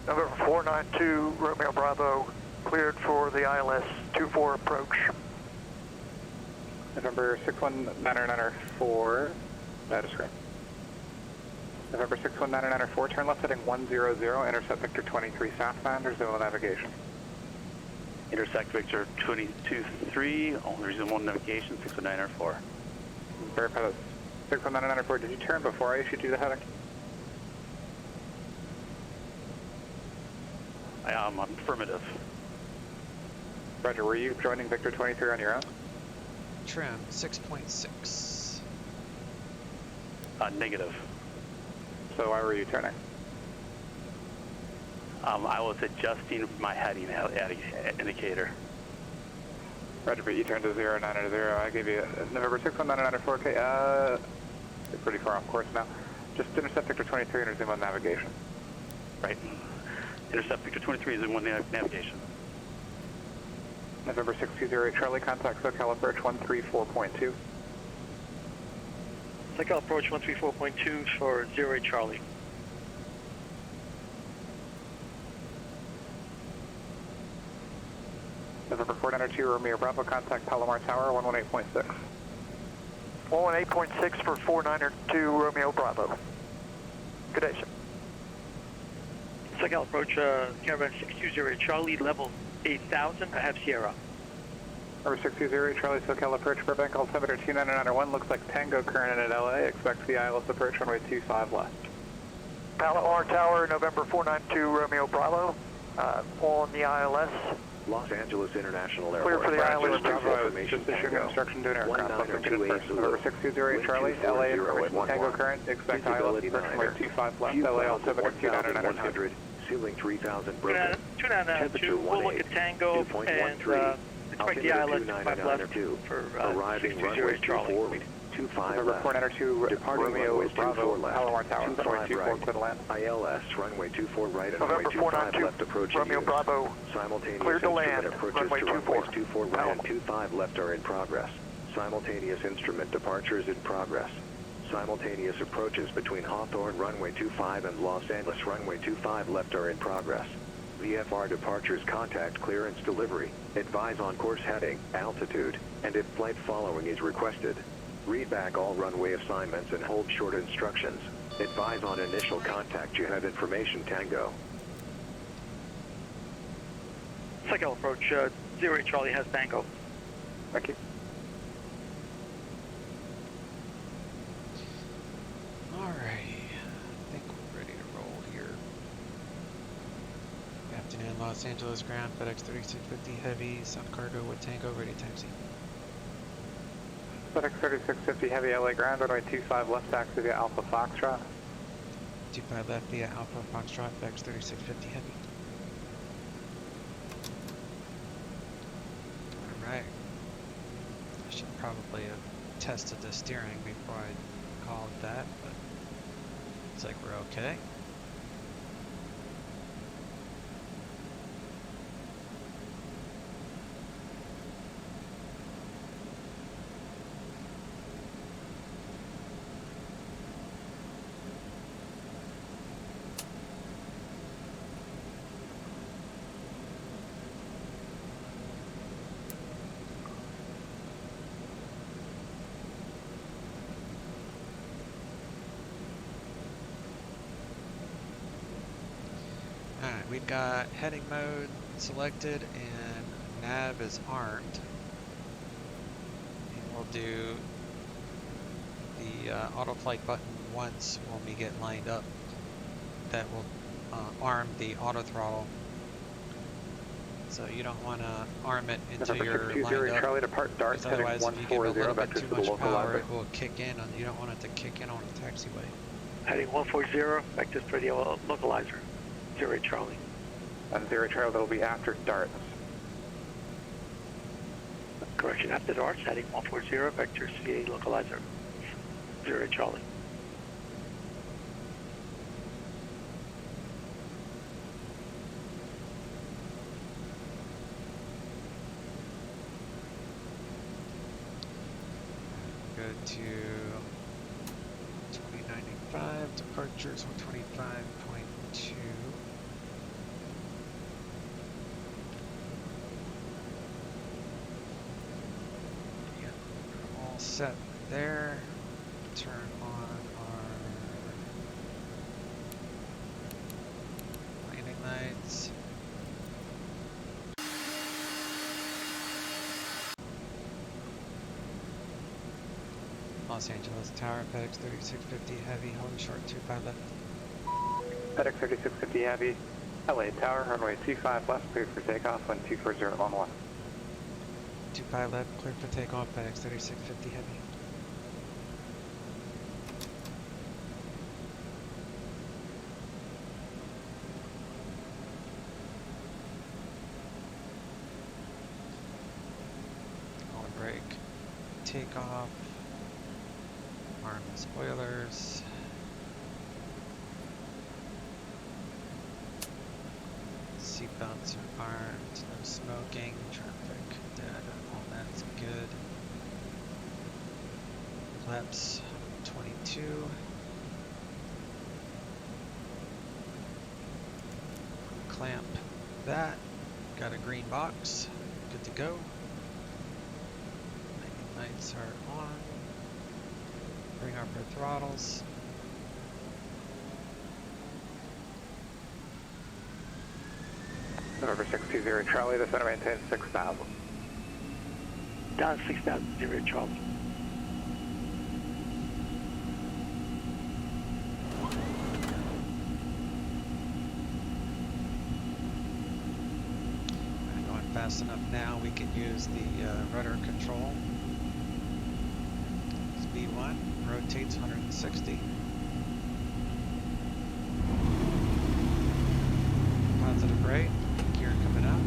November 492, Romeo Bravo, cleared for the ILS 24 approach. November 61994, that is correct. November 61994, turn left heading 100, intercept Victor 23 southbound, resume navigation. Intersect Victor 22-3, resume on navigation, 61994. Verify that. 61994, did you turn before I issued you the heading? I am affirmative. Roger, were you joining Victor 23 on your own? Trim 6.6. Negative. So why were you turning? I was adjusting my heading indicator. Roger, but you turned to 0990. I gave you November 6199 4K. You're pretty far off course now. Just intercept Victor 23 and resume on navigation. Right. Intercept Victor 23 is in one navigation. November 6208 Charlie, contact SoCal approach 134.2. SoCal approach 134.2 for 08 Charlie. November 492 Romeo Bravo, contact Palomar Tower 118.6. 118.6 for 492 Romeo Bravo. Good day, sir. SoCal approach Caravan 620 Charlie, level 8000. I have Sierra. Number 620 Charlie, SoCal approach Burbank, altimeter 2991. Looks like Tango current at LA. Expect the ILS approach runway 25 left. Palomar Tower, November 492 Romeo Bravo. On the ILS. Los Angeles International Clear Airport. for the ILS. Bravo, just issuing instruction to an aircraft. Number 620 Charlie, LA information Tango current. Expect ILS approach runway 25 left. LA altimeter 2992. Ceiling 3000 broken. 2992. We'll look at Tango and expect the ILS 25 left for arriving runway Charlie. 25 Number left. 492 Departing Romeo runway Bravo, 24 left. Palomar Tower, 25 24 right. clear to land. ILS runway 24 right and runway November 25 492 left approaching Romeo use. Bravo. Simultaneous Clear to land. instrument approaches Runway to 24. runways 24 right and 25 left are in progress. Simultaneous instrument departures in progress. Simultaneous approaches between Hawthorne runway 25 and Los Angeles runway 25 left are in progress. VFR departures contact clearance delivery. Advise on course heading, altitude, and if flight following is requested. Read back all runway assignments and hold short instructions. Advise on initial contact. You have information, Tango. SoCal approach 08 Charlie has Tango. Thank you. Alrighty, I think we're ready to roll here. Afternoon, Los Angeles ground, FedEx 3650 Heavy, South Cargo with Tango, ready taxi. FedEx 3650 Heavy LA ground, runway 25 left, taxi via Alpha Foxtrot. 25 left via Alpha Foxtrot, FedEx 3650 Heavy. Alright. I should probably have tested the steering before I called that, but looks like we're okay. Alright, we've got heading mode selected and nav is armed. And we'll do the auto flight button once when we get lined up. That will arm the auto throttle. So you don't want to arm it until you're lined up. Charlie depart Dart, heading Otherwise, if you give it a little bit too much power, localizer. it will kick in. You don't want it to kick in on the taxiway. Heading 140, vectors for the localizer. 08 Charlie. And 08 Charlie, that'll be after darts. Correction, after darts, heading 140, vector CA localizer. 08 Charlie. Go to 2095, departures 125.2. Yep, we're all set there. Turn on our landing lights. Los Angeles Tower, FedEx 3650 Heavy, holding short 25 left. FedEx 3650 Heavy, LA Tower, runway 25 left, cleared for takeoff, wind 24011. 25 left, clear for takeoff, FedEx 3650 Heavy. takeoff. Arm the spoilers. Seatbelts are armed. No smoking. Traffic dead. All that's good. Flaps 22. Clamp that. Got a green box. Good to go. Lights are on. Bring up our throttles. November 620 Charlie, the center maintains 6,000. Down 6,000, 0 Charlie. Going fast enough now, we can use the rudder control. Speed 1, rotates 160. Positive right. Gear coming up.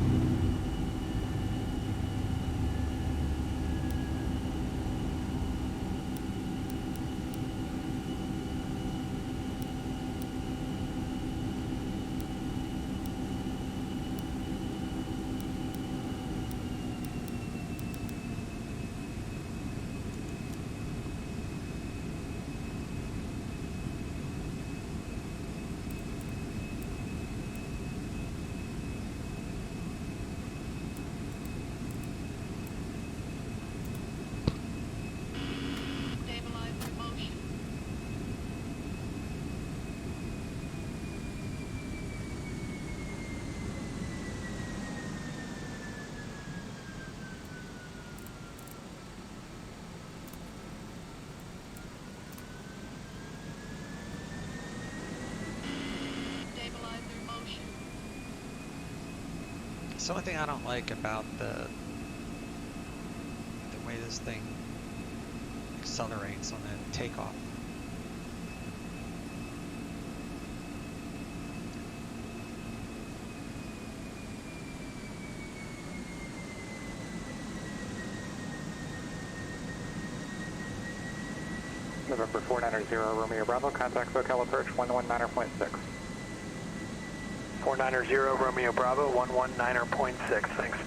So one thing I don't like about the way this thing accelerates on the takeoff. November 490 Romeo Bravo, contact SoCal approach 119.6. 490 Romeo Bravo, 119.6, thanks.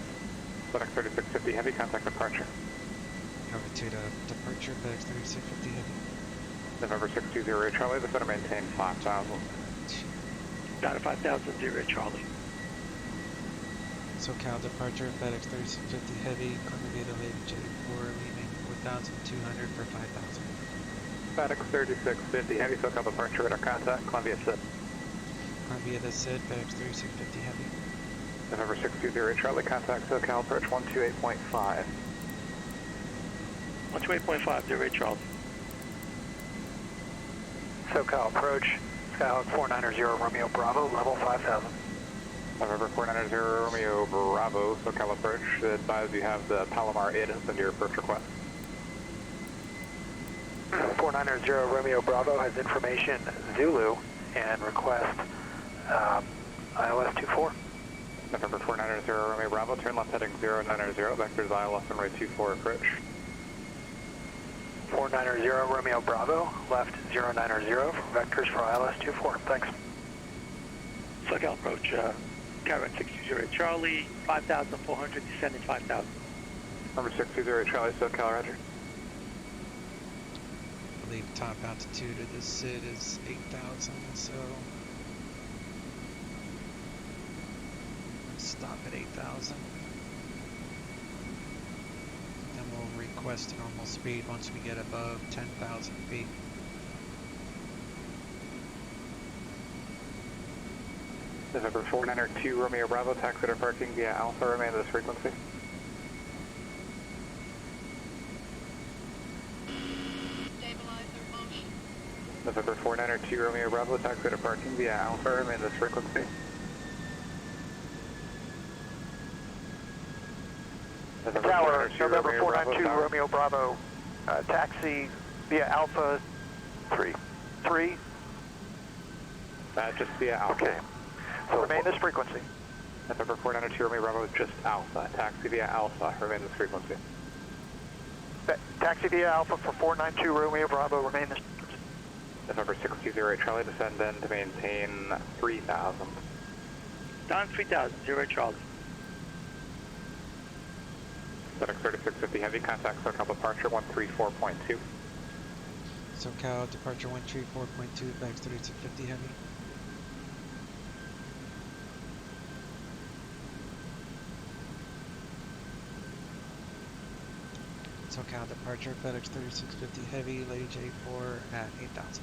FedEx 3650 Heavy, contact departure. Over to the departure, FedEx 3650 Heavy. November 620 Charlie, the center maintain 5,000. Down 5,000, 0 Charlie. SoCal departure, FedEx 3650 Heavy, Columbia delayed J4, leaving 4,200 for 5,000. FedEx 3650 Heavy, SoCal departure, radar contact, Columbia SID. Columbia the SID, FedEx 3650 Heavy. November 620 Charlie, contact SoCal approach 128.5. 128.5, 0 Charlie. SoCal approach, Skyhawk 490 Romeo Bravo, level 5,000. November 490 Romeo Bravo, SoCal approach. Advise you have the Palomar 8 under your approach request. 490 Romeo Bravo has information Zulu and request ILS 24. November 490 Romeo Bravo, turn left heading 090, vectors ILS runway 24 approach. 490 Romeo Bravo, left 090, vectors for ILS 24, thanks. SoCal approach, Caravan 620 Charlie, 5,400, descending 5,000. Number 620 Charlie, SoCal, roger. I believe top altitude of the SID is 8,000, so stop at 8,000. Then we'll request a normal speed once we get above 10,000 feet. November 492 Romeo Bravo, taxi to parking via Alpha, remain at this frequency. November 492 Romeo Bravo, taxi to parking via Alpha, remain at this frequency. Tower, November 492 Romeo Bravo, taxi via Alpha 3. Just via Alpha. Okay. So remain this frequency. November 492 Romeo Bravo, just Alpha. Taxi via Alpha, remain this frequency. Taxi via Alpha for 492 Romeo Bravo, remain this. November 6208 Charlie, descend in to maintain 3000. Down 3000, 0 Charlie. FedEx 3650 Heavy, contact SoCal departure 134.2. SoCal departure 134.2, FedEx 3650 Heavy. SoCal departure, FedEx 3650 Heavy, Lady J4 at 8,000.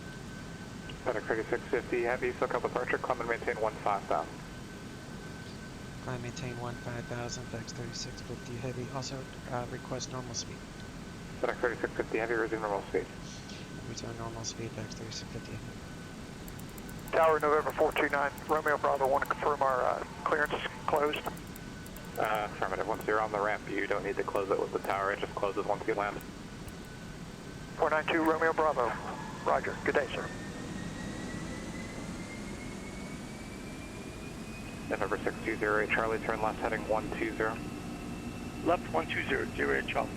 FedEx 3650 Heavy, SoCal departure, climb and maintain 15,000. Climb maintain 15,000, FedEx 3650 Heavy. Also request normal speed. FedEx 3650 Heavy, resume normal speed. Return normal speed, FedEx 3650 Heavy. Tower November 429, Romeo Bravo, want to confirm our clearance is closed? Affirmative. Once you're on the ramp, you don't need to close it with the tower. It just closes once you land. 492 Romeo Bravo. Roger. Good day, sir. November 6208 Charlie, turn left heading 120. Left 120, 0 Charlie.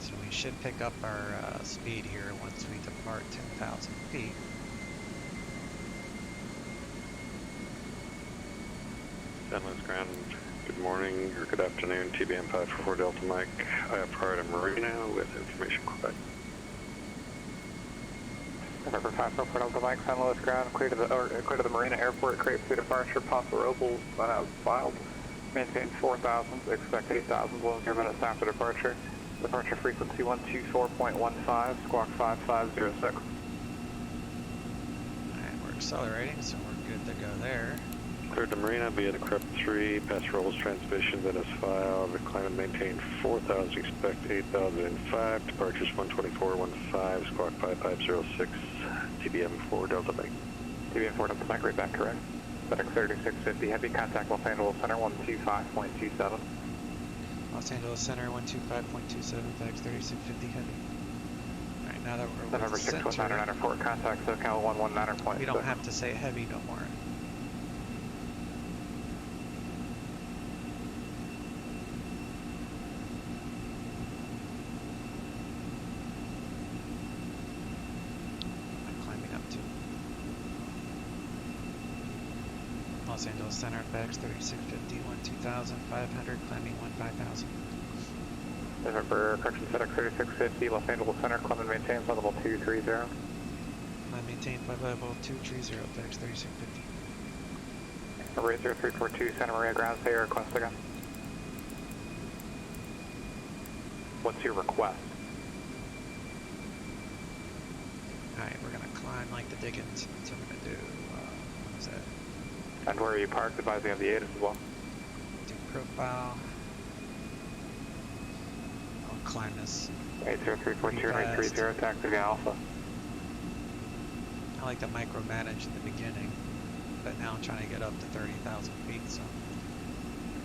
So we should pick up our speed here once we depart 10,000 feet. Gunless ground, good morning or good afternoon, TBM 544 Delta Mike. I have prior to Marina with information Quebec. November 544 Delta Mike, San Luis ground, clear to the Marina Airport, create free departure, possible robles, when out filed. Maintain 4,000, expect 8,000, below 0 minutes after departure. Departure frequency 124.15, squawk 5506. Alright, we're accelerating, so we're good to go there. Cleared to Marina via the CREP 3, pass rolls transmission that is filed, climb and maintain 4,000, expect 8,005, departures 124.15, squawk 5506, TBM 4 Delta Mike. TBM 4 Delta Mike, right back correct. FedEx 3650 Heavy, contact Los Angeles Center 125.27. Los Angeles Center 125.27, FedEx 3650 Heavy. Alright, now that we're November with the 61994, contact SoCal 119.6. we don't have to say heavy no more. I'm climbing up to Los Angeles Center, FedEx 3650, 12,500, climbing 15,000. November, correction, FedEx 3650, Los Angeles Center, climb and maintain level 230. Climb maintain flight level 230, FedEx 3650. Array 0342, Santa Maria ground, say your request again. What's your request? Alright, we're gonna climb like the Dickens, so we're gonna do, what is that? And where are you parked? Advise you have the 8 as well. Do profile. I'll climb this. 80342 and 830, taxi via Alpha. I like to micromanage in the beginning, but now I'm trying to get up to 30,000 feet, so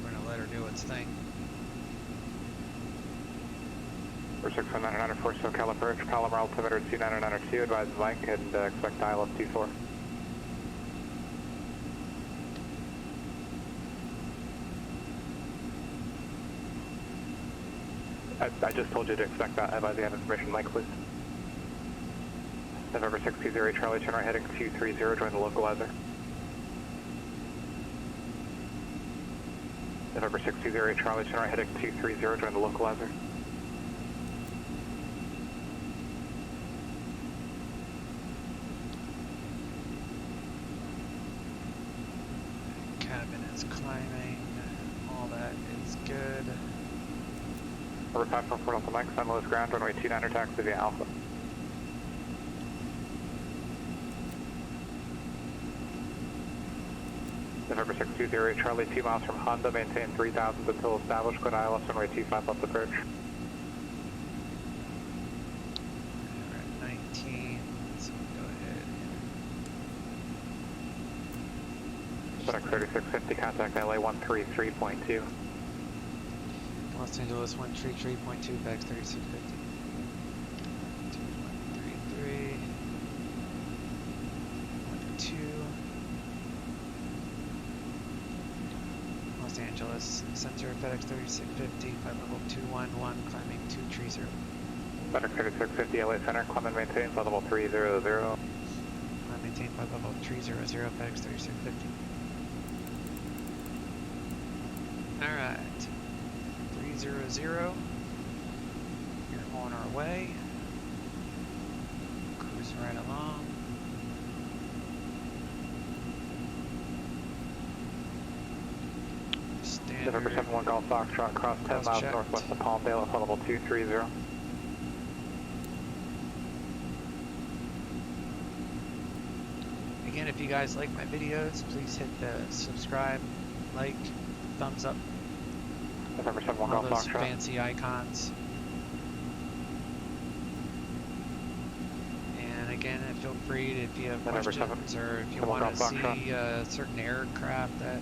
we're gonna let her do its thing. For 61994 SoCal approach, column altimeter 2992, advise Mike and expect dial up 24. I just told you to expect that. Advise the end information, Mike, please. November 620 Charlie, turn right heading 230, join the localizer. November 620 Charlie, turn right heading 230, join the localizer. Cabin is climbing, all that is good. Number 544 Delta Mike, San Luis ground, runway 29er, taxi via Alpha. November 620 Charlie, 2 miles from Honda, maintain 3,000 until established, go to ILS runway 25 left approach. We're at 19, so go ahead. FedEx 3650, contact LA 133.2. Los Angeles 133.2, FedEx 3650. 2133. Los Angeles. Sensor FedEx 3650, flight level 211, climbing 230. FedEx 3650, LA Center, climb and maintain, flight level 300. Climb maintain, flight level 300, FedEx 3650. Alright. 300. We're on our way. Cruising right along. November 71 Golf Foxtrot, cross 10 miles northwest of Palmdale at flight level 230. Again, if you guys like my videos, please hit the subscribe, like, thumbs up, November 71 all Golf those Foxtrot. fancy icons. And again, feel free to, if you have November questions 7. or if you Golf want to Foxtrot. see a certain aircraft that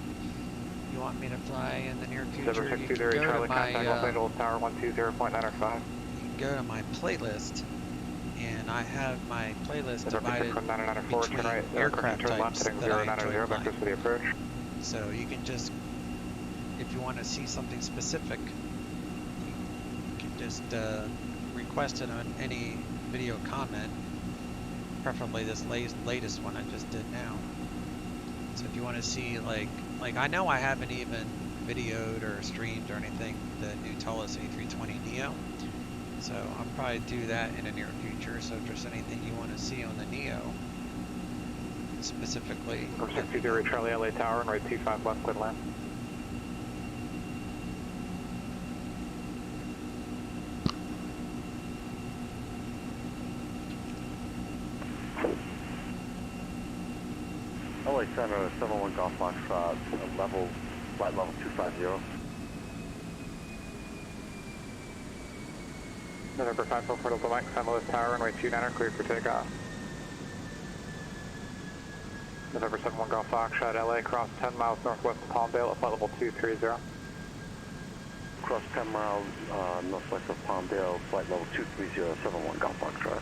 you want me to fly in the near future, November you can 620 go to Charlie, my contact Los Angeles Tower 120.905. you can go to my playlist, and I have my playlist divided from 994, between turn right, aircraft turn left, types heading that I 090, enjoy vectors flying. for the approach. So you can just, if you want to see something specific, you can just request it on any video comment, preferably this latest one I just did now. So if you want to see, like I know I haven't even videoed or streamed or anything the new Tullus A320neo, so I'll probably do that in the near future. So if there's anything you want to see on the Neo specifically, From 620 Charlie LA Tower and right 25 left, clear land. LA Center, 71 Golf Foxtrot, flight level 250. November 544 Delta Mike, San Luis Tower, runway 29er, cleared for takeoff. November 71 Golf Foxtrot, LA, cross 10 miles northwest of Palmdale at flight level 230. Cross 10 miles northwest of Palmdale, flight level 230, 71 Golf Foxtrot.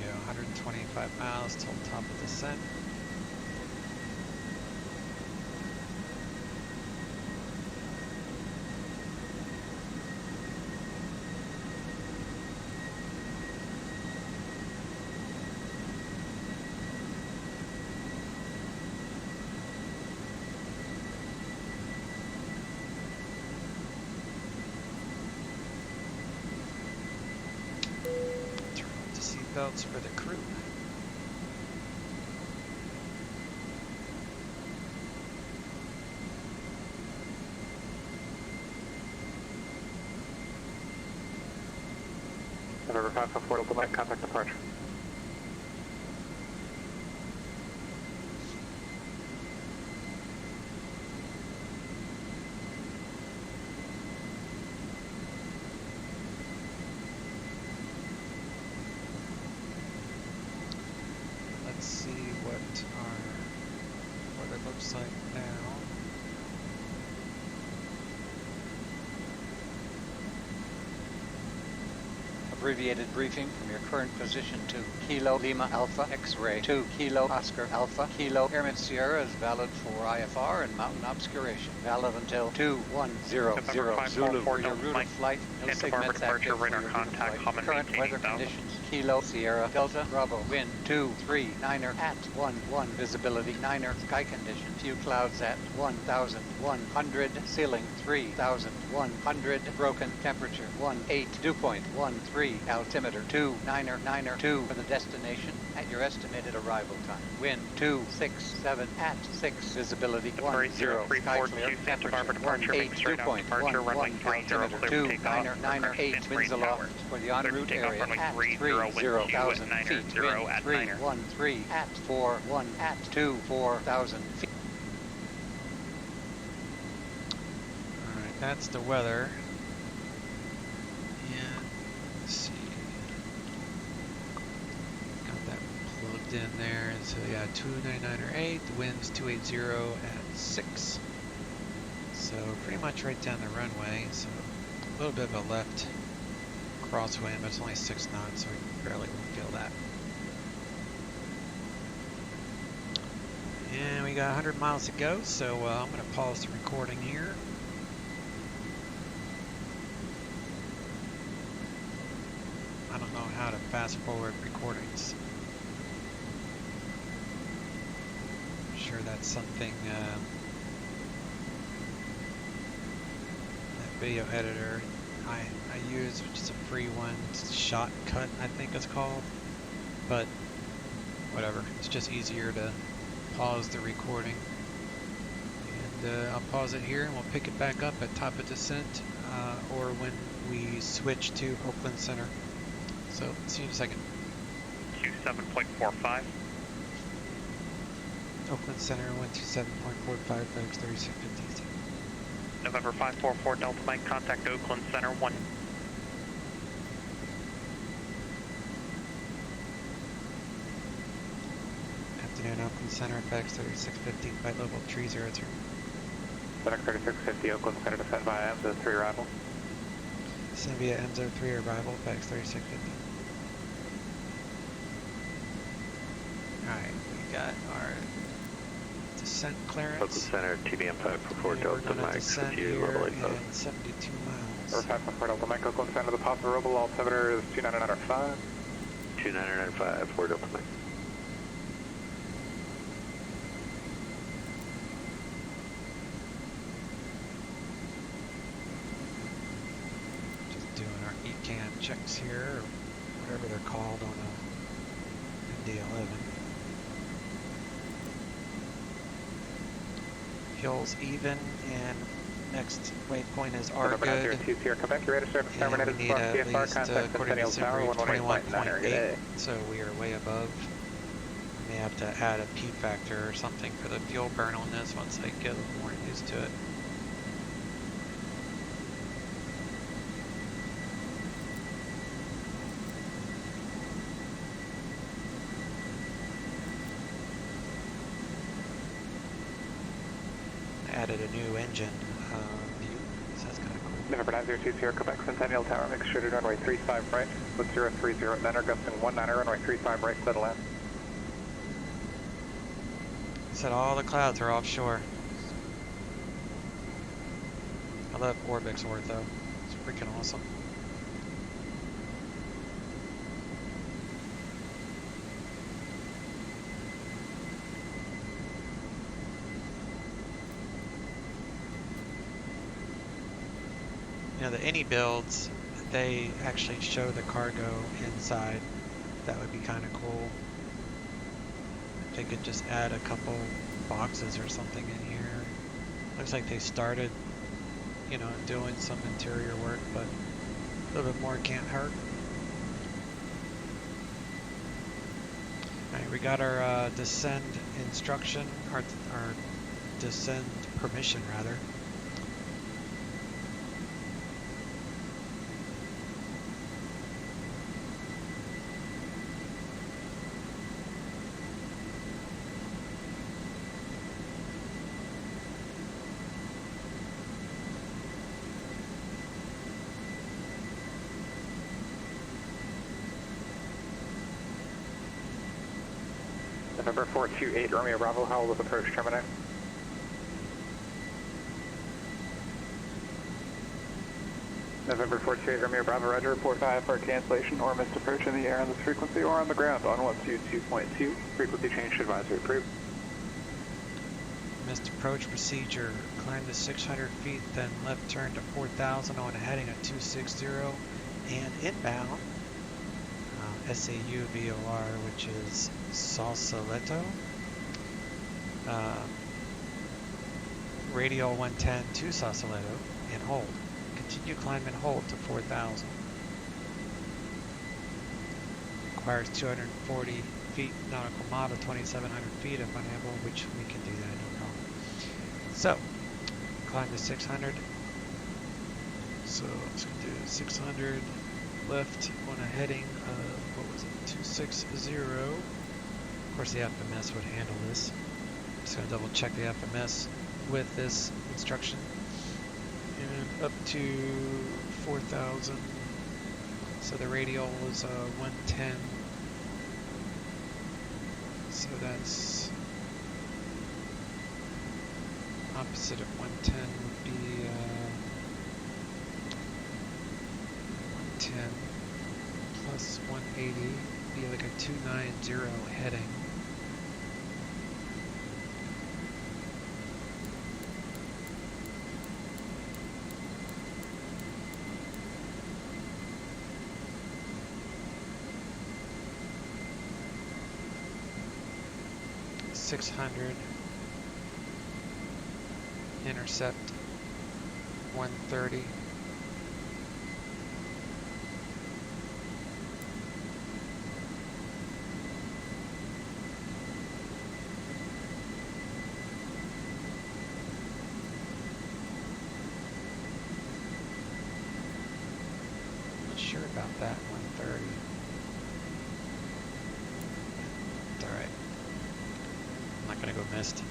go 125 miles till top of descent. Turn up the seatbelts for the crew. November 544 Delta Mike, contact departure. Let's see what it looks like now. Abbreviated briefing from your current position to Kilo Lima Alpha X-Ray 2 Kilo Oscar Alpha Kilo Airmet Sierra is valid for IFR and mountain obscuration. Valid until 2100 Zulu for your route of flight. No segments active for your route of flight. Current weather conditions. Kilo Sierra Delta Bravo. Wind 239er at 11. Visibility 9er. Sky condition. Few clouds at 1,100. Ceiling 3,100. Broken. Temperature 18. Dew point 13. Altimeter 2 for the destination at your estimated arrival time. Wind 267 at 6. Visibility 10. Sky clear. Temperature 18. Dew point 11. Altimeter 2 winds aloft for the en route area at 30,000 feet. Wind 313 at 41 at 4,000 feet. Alright, that's the weather. And let's see. Got that plugged in there. And so yeah, 299.8, the wind's 280 at 6. So pretty much right down the runway. So a little bit of a left crosswind, but it's only 6 knots, so we barely won't feel that. And we got 100 miles to go, so I'm going to pause the recording here. I don't know how to fast forward recordings. I'm sure that's something that video editor I use, which is a free one, Shotcut I think it's called, but whatever, it's just easier to pause the recording. And I'll pause it here and we'll pick it back up at top of descent or when we switch to Oakland Center. So see you in a second. 27.45. Oakland Center 127.45 FedEx 3650. November 544 Delta Mike, contact Oakland Center 1. Afternoon, Oakland Center, FedEx 3650, flight level 302. FedEx 3650, Oakland Center, descent via M03 arrival. Descent via M03 arrival, FedEx 3650. Alright, we got our descent clearance. Oakland Center, TBM 544 Delta Mike, descent you here level 8 and 72 miles. Or 544 Delta Mike, Oakland Center, the possible altimeter is 299.5. 2995 for Delta Mike. Just doing our ECAN checks here, or whatever they're called on a MD-11. Fuel's even, and next waypoint is our good. And we need at least, according to Subaru, 21.8, so we are way above. We may have to add a P factor or something for the fuel burn on this once I get a little more used to it. Added a new engine view, so that's kind of cool. November 902 Sierra Quebec Centennial Tower, make sure to runway 35 right, with 030 at Niner, gusting 19er, runway 35 right, settle in. Said all the clouds are offshore. I love Orbix Ortho, it's freaking awesome. You know, the any builds, they actually show the cargo inside. That would be kind of cool. If they could just add a couple boxes or something in here. Looks like they started, you know, doing some interior work, but a little bit more can't hurt. Alright, we got our descend instruction, our descend permission rather. November 428 Romeo Bravo, how will this approach terminate? November 48 Romeo Bravo, Roger, report for IFR cancellation or missed approach in the air on this frequency or on the ground on 122.2. Frequency change advisory approved. Missed approach procedure. Climb to 600 feet, then left turn to 4,000 on a heading of 260 and inbound. SAU VOR, which is Sausalito. Radial 110 to Sausalito and hold. Continue climb and hold to 4,000. Requires 240 feet nautical mile to 2,700 feet if unable, which we can do that, no problem. So, climb to 600. So, let's do 600 left on a heading of, what was it, 260. Of course, the FMS would handle this. I'm just going to double check the FMS with this instruction. And up to 4,000. So the radial was 110. So that's opposite of 110 would be 110 plus 180 be like a 290 heading. Intercept 130. Not sure about that 130. It's all right. I'm not gonna go missed.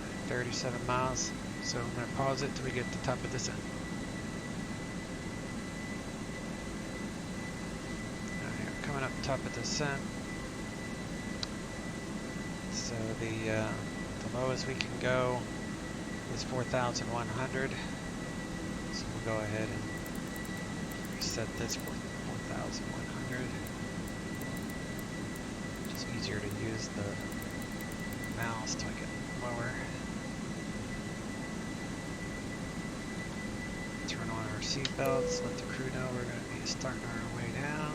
Right, 37 miles. So I'm gonna pause it till we get to the top of descent. Alright, we're coming up top of descent. So the lowest we can go is 4,100. So we'll go ahead and reset this for 4,100. Just easier to use the mouse to get lower. Turn on our seatbelts, let the crew know we're going to be starting our way down.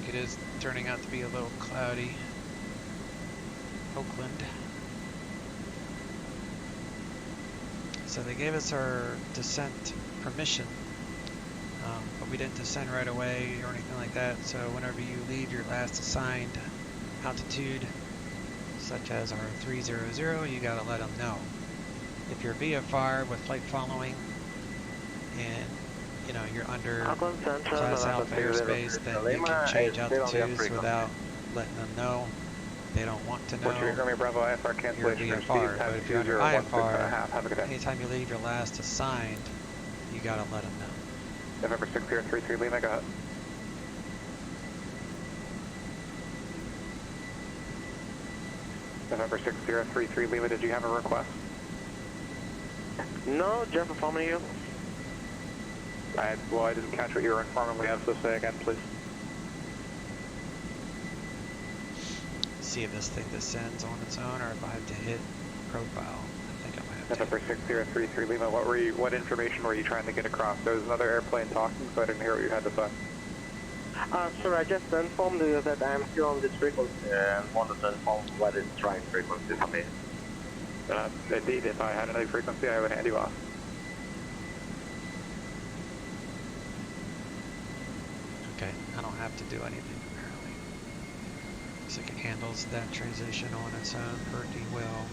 It is turning out to be a little cloudy. Oakland. So they gave us our descent permission, but we didn't descend right away or anything like that. So whenever you leave your last assigned altitude, such as our 300, you gotta let them know. If you're VFR with flight following and you know, you're under Class Alpha airspace, then you can change altitudes without letting them know. They don't want to know you're VFR, but if you're under IFR, anytime you leave your last assigned, you gotta let them know. November 6033 Lima, go ahead. November 6033 Lima, did you have a request? No, Jeff, informing you. Well, I didn't catch what you were informing me of, so say again, please. See if this thing descends on its own, or if I have to hit profile. I think I might have November 6033 Lima, what information were you trying to get across? There was another airplane talking, so I didn't hear what you had to say. Sir, I just informed you that I'm still on this frequency and wanted to inform what is trying frequency for me. Indeed, if I had another frequency, I would hand you off. Okay, I don't have to do anything apparently. Looks like it handles that transition on its own pretty well.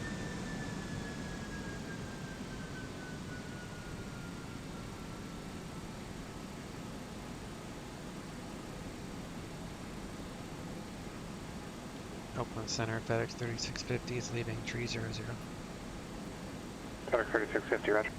Oakland Center, FedEx 3650 is leaving 300. FedEx 3650, roger.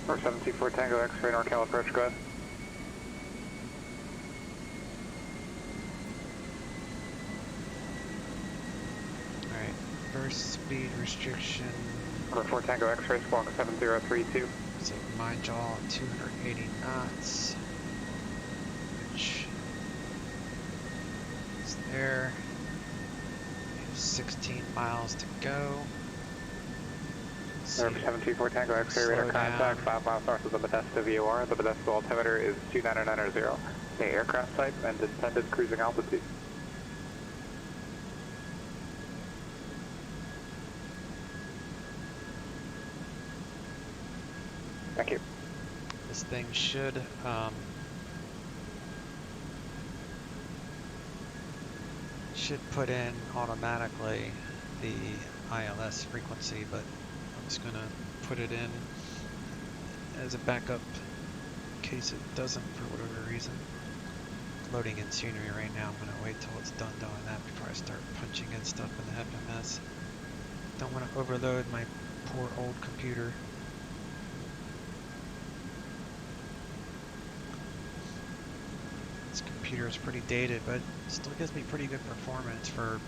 474 Tango X-ray NorCal approach, go ahead. Alright, first speed restriction. Number 4 Tango X-ray, squawk 7032. So mine jaw 280 knots, which is there. 16 miles to go. Number 724 Tango X-ray, radar contact 5 miles north of the Modesto VOR. The Modesto altimeter is 2990. The aircraft type and intended cruising altitude. Thank you. This thing should put in automatically the ILS frequency, but I'm just gonna put it in as a backup in case it doesn't for whatever reason. Loading in scenery right now. I'm gonna wait till it's done doing that before I start punching in stuff in the FMS. Don't want to overload my poor old computer. This computer is pretty dated, but still gives me pretty good performance for,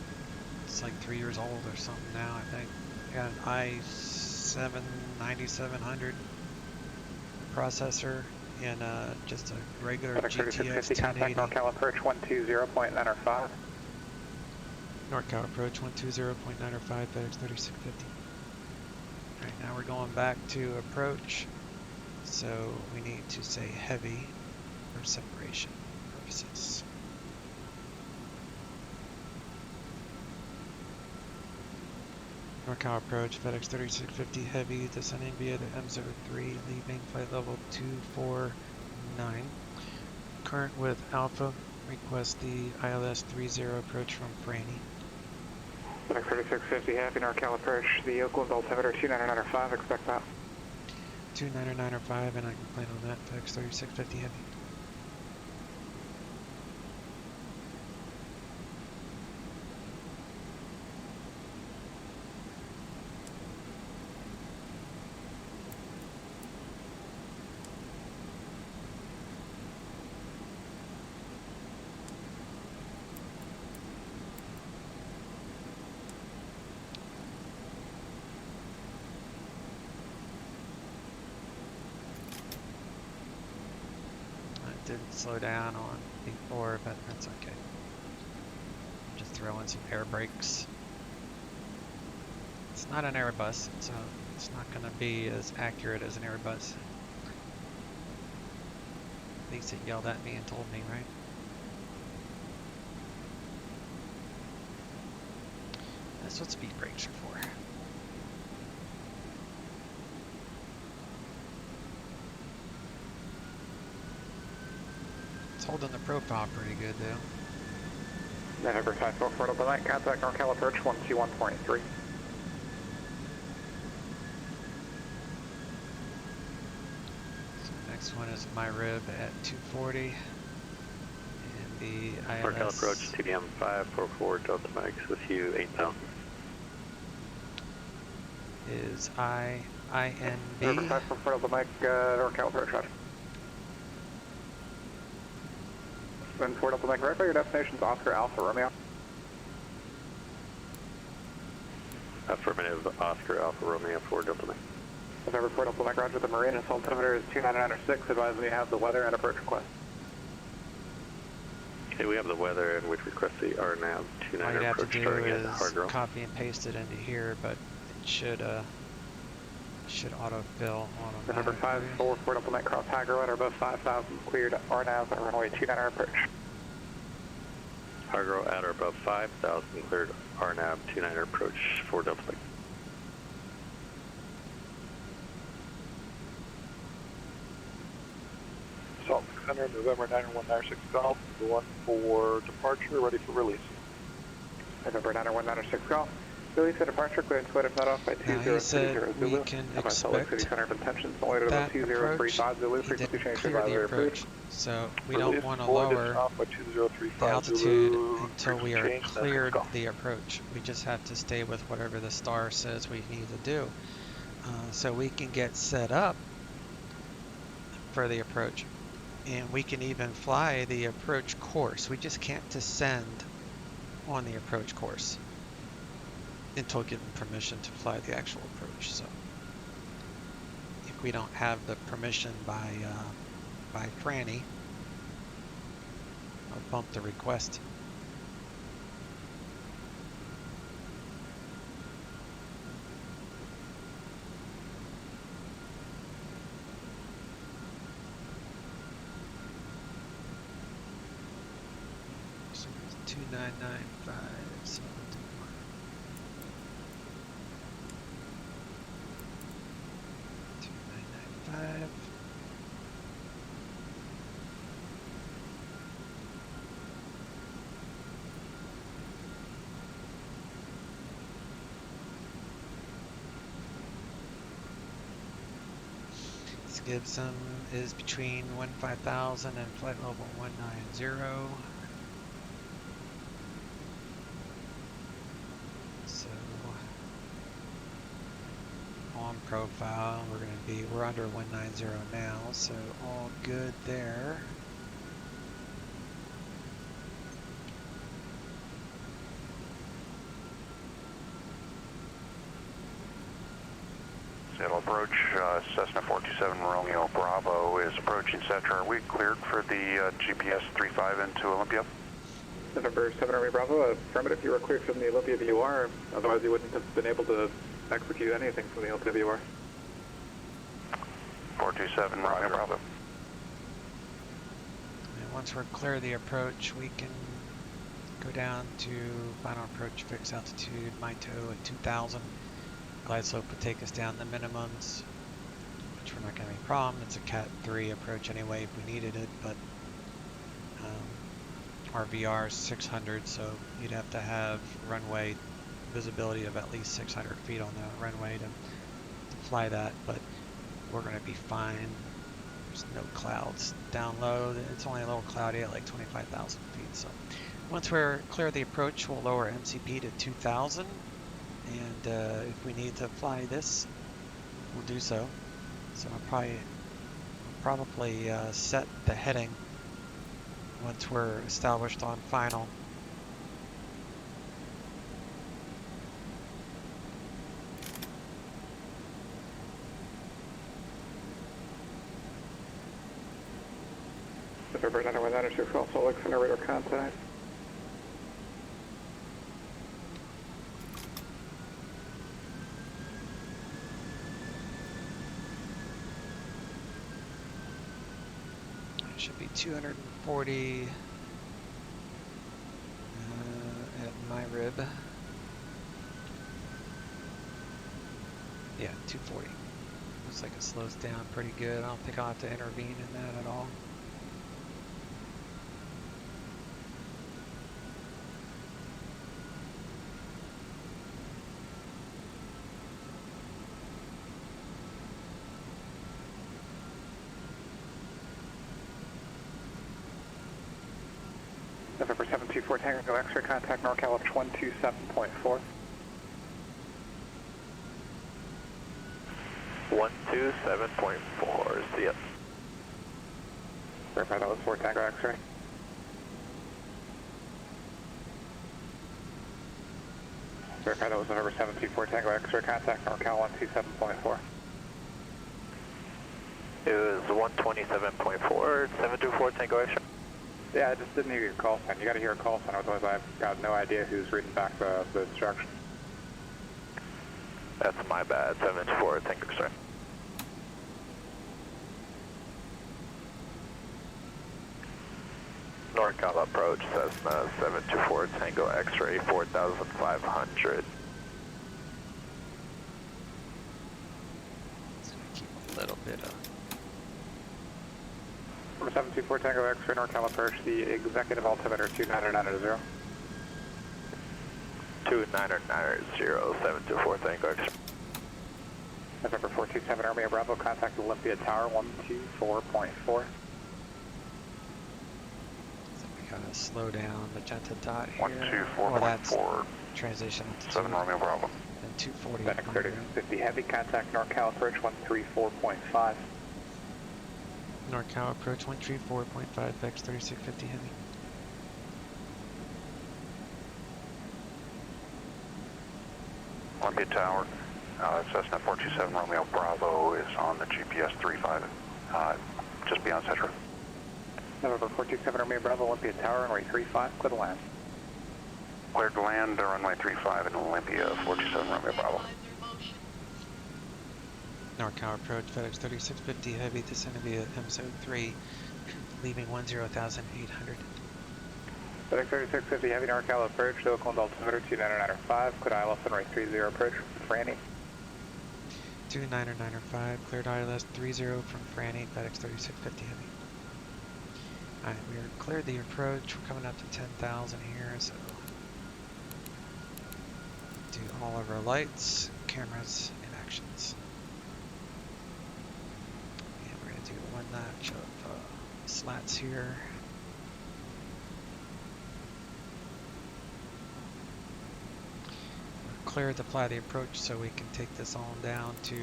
it's like 3 years old or something now, I think. I got an i7 9700 processor and just a regular GTX 1080. Contact NorCal approach 120.905. NorCal approach 120.905, FedEx 3650. Alright, now we're going back to approach, so we need to say heavy for separation purposes. NorCal approach, FedEx 3650 heavy, descending via the M03, leaving flight level 249. Current with Alpha, request the ILS 30 approach from Franny. FedEx 3650 heavy, NorCal approach, the Oakland altimeter 2995, expect that. 2995, and I can plan on that, FedEx 3650 heavy. Didn't slow down on before, but that's okay. Just throw in some air brakes. It's not an Airbus, so it's not going to be as accurate as an Airbus. At least it yelled at me and told me, right? That's what speed brakes are for. Holding the profile pretty good though. November 544 Delta Mike, contact NorCal approach 121.3. So next one is my rib at 240. And the ILS. NorCal approach TDM 544 Delta Mike with you 8,000. Is INB. November 544 Delta Mike, NorCal approach, roger. Then 4 Delta Mike, verify your destination's Oscar Alpha Romeo. Affirmative, Oscar Alpha Romeo 4 Delta Mike. November 4 Delta Mike, roger. The Marina altimeter is 2996. Advise me you have the weather and approach request. Okay, we have the weather and we request the RNAV 29 approach starting at Hardrow. Copy and paste it into here, but it should autofill automatically. November 544 Delta Mike, cross Hagro at or above 5,000, cleared RNAV at runway 29 approach. Hagro at or above 5,000, cleared RNAV 29 approach 4 Delta Mike. Salt 600, November 9196 Golf, the one for departure, ready for release. November 9196 Golf. Release and departure, clear and split if not off by 2030 Zulu. We can expect Salt Lake City Center of Intention, only that to 2035 Zulu, frequency change advisory approved. So we don't want to lower the altitude until we are cleared the approach. We just have to stay with whatever the star says we need to do. So we can get set up for the approach. And we can even fly the approach course. We just can't descend on the approach course until given permission to fly the actual approach. So if we don't have the permission by Franny, I'll bump the request. So it's 2995. So 2995. Gibson is between 15,000 and flight level 190. So on profile, we're under 190 now, so all good there. Seattle approach, Cessna 427 Romeo Bravo is approaching Center. Are we cleared for the GPS 35 into Olympia? November 7 Romeo Bravo, affirmative, you were cleared from the Olympia VUR, otherwise you wouldn't have been able to execute anything from the Olympia VUR. 427 Romeo Bravo. And once we're clear of the approach, we can go down to final approach fixed altitude, MITO at 2,000. Glide slope would take us down the minimums, which we're not going to have any problem. It's a Cat 3 approach anyway if we needed it, but our VR is 600, so you'd have to have runway visibility of at least 600 feet on the runway to fly that, but we're going to be fine. There's no clouds down low. It's only a little cloudy at like 25,000 feet. So once we're clear of the approach, we'll lower MCP to 2,000. And if we need to fly this, we'll do so. So I'll probably set the heading once we're established on final. November 9192 for Alpha Lux and radar contact. Should be 240 at my rib. Yeah, 240. Looks like it slows down pretty good. I don't think I'll have to intervene in that at all. November 724 Tango X-ray contact NorCal of 127.4. 127.4, see it. Verify that was 4 Tango X-ray. Verify that was November 724 Tango X-ray contact NorCal 127.4. It was 127.4, 724 Tango X-ray. Yeah, I just didn't hear your call sign. You got to hear a call sign, otherwise I've got no idea who's reading back the instruction. That's my bad, 724 Tango X-ray. NorCal approach, Cessna 724 Tango X-ray, 4,500. It's going to keep a little bit of... 724 Tango X-ray NorCal approach, the executive altimeter 29990. 29990, 724 Tango X-ray. November 427 Romeo Bravo, contact Olympia Tower 124.4. So we kind of slow down magenta dot here. 124.4. Transition to 7 Romeo Bravo. And 240. FedEx 3050 Heavy, contact NorCal approach 134.5. NorCal approach 134.5 X 3650 heavy. Olympia Tower, Cessna 427 Romeo Bravo is on the GPS 35, just beyond Central. November 427 Romeo Bravo, Olympia Tower, runway 35, clear to land. Cleared to land, runway 35 in Olympia, 427 Romeo Bravo. NorCal approach FedEx 3650 heavy descending via MSO 3, leaving 10,800. FedEx 3650 heavy NorCal approach to Oakland altimeter 29905, cleared ILS runway 30 approach from Franny. 29905, cleared ILS 30 from Franny, FedEx 3650 heavy. Alright, we are cleared the approach. We're coming up to 10,000 here, so do all of our lights, cameras, and actions. And we're going to do one notch of slats here. We're cleared to fly the approach so we can take this all down to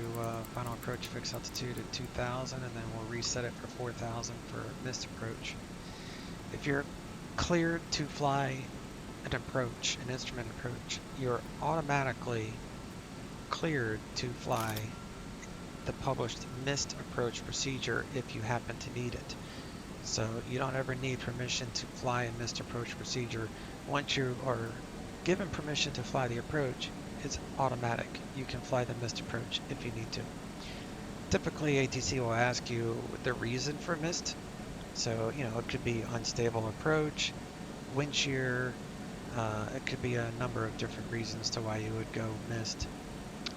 final approach fixed altitude at 2,000, and then we'll reset it for 4,000 for missed approach. If you're cleared to fly an approach, an instrument approach, you're automatically cleared to fly the published missed approach procedure if you happen to need it. So you don't ever need permission to fly a missed approach procedure. Once you are given permission to fly the approach, it's automatic. You can fly the missed approach if you need to. Typically ATC will ask you the reason for missed. So, you know, it could be unstable approach, wind shear, it could be a number of different reasons to why you would go missed.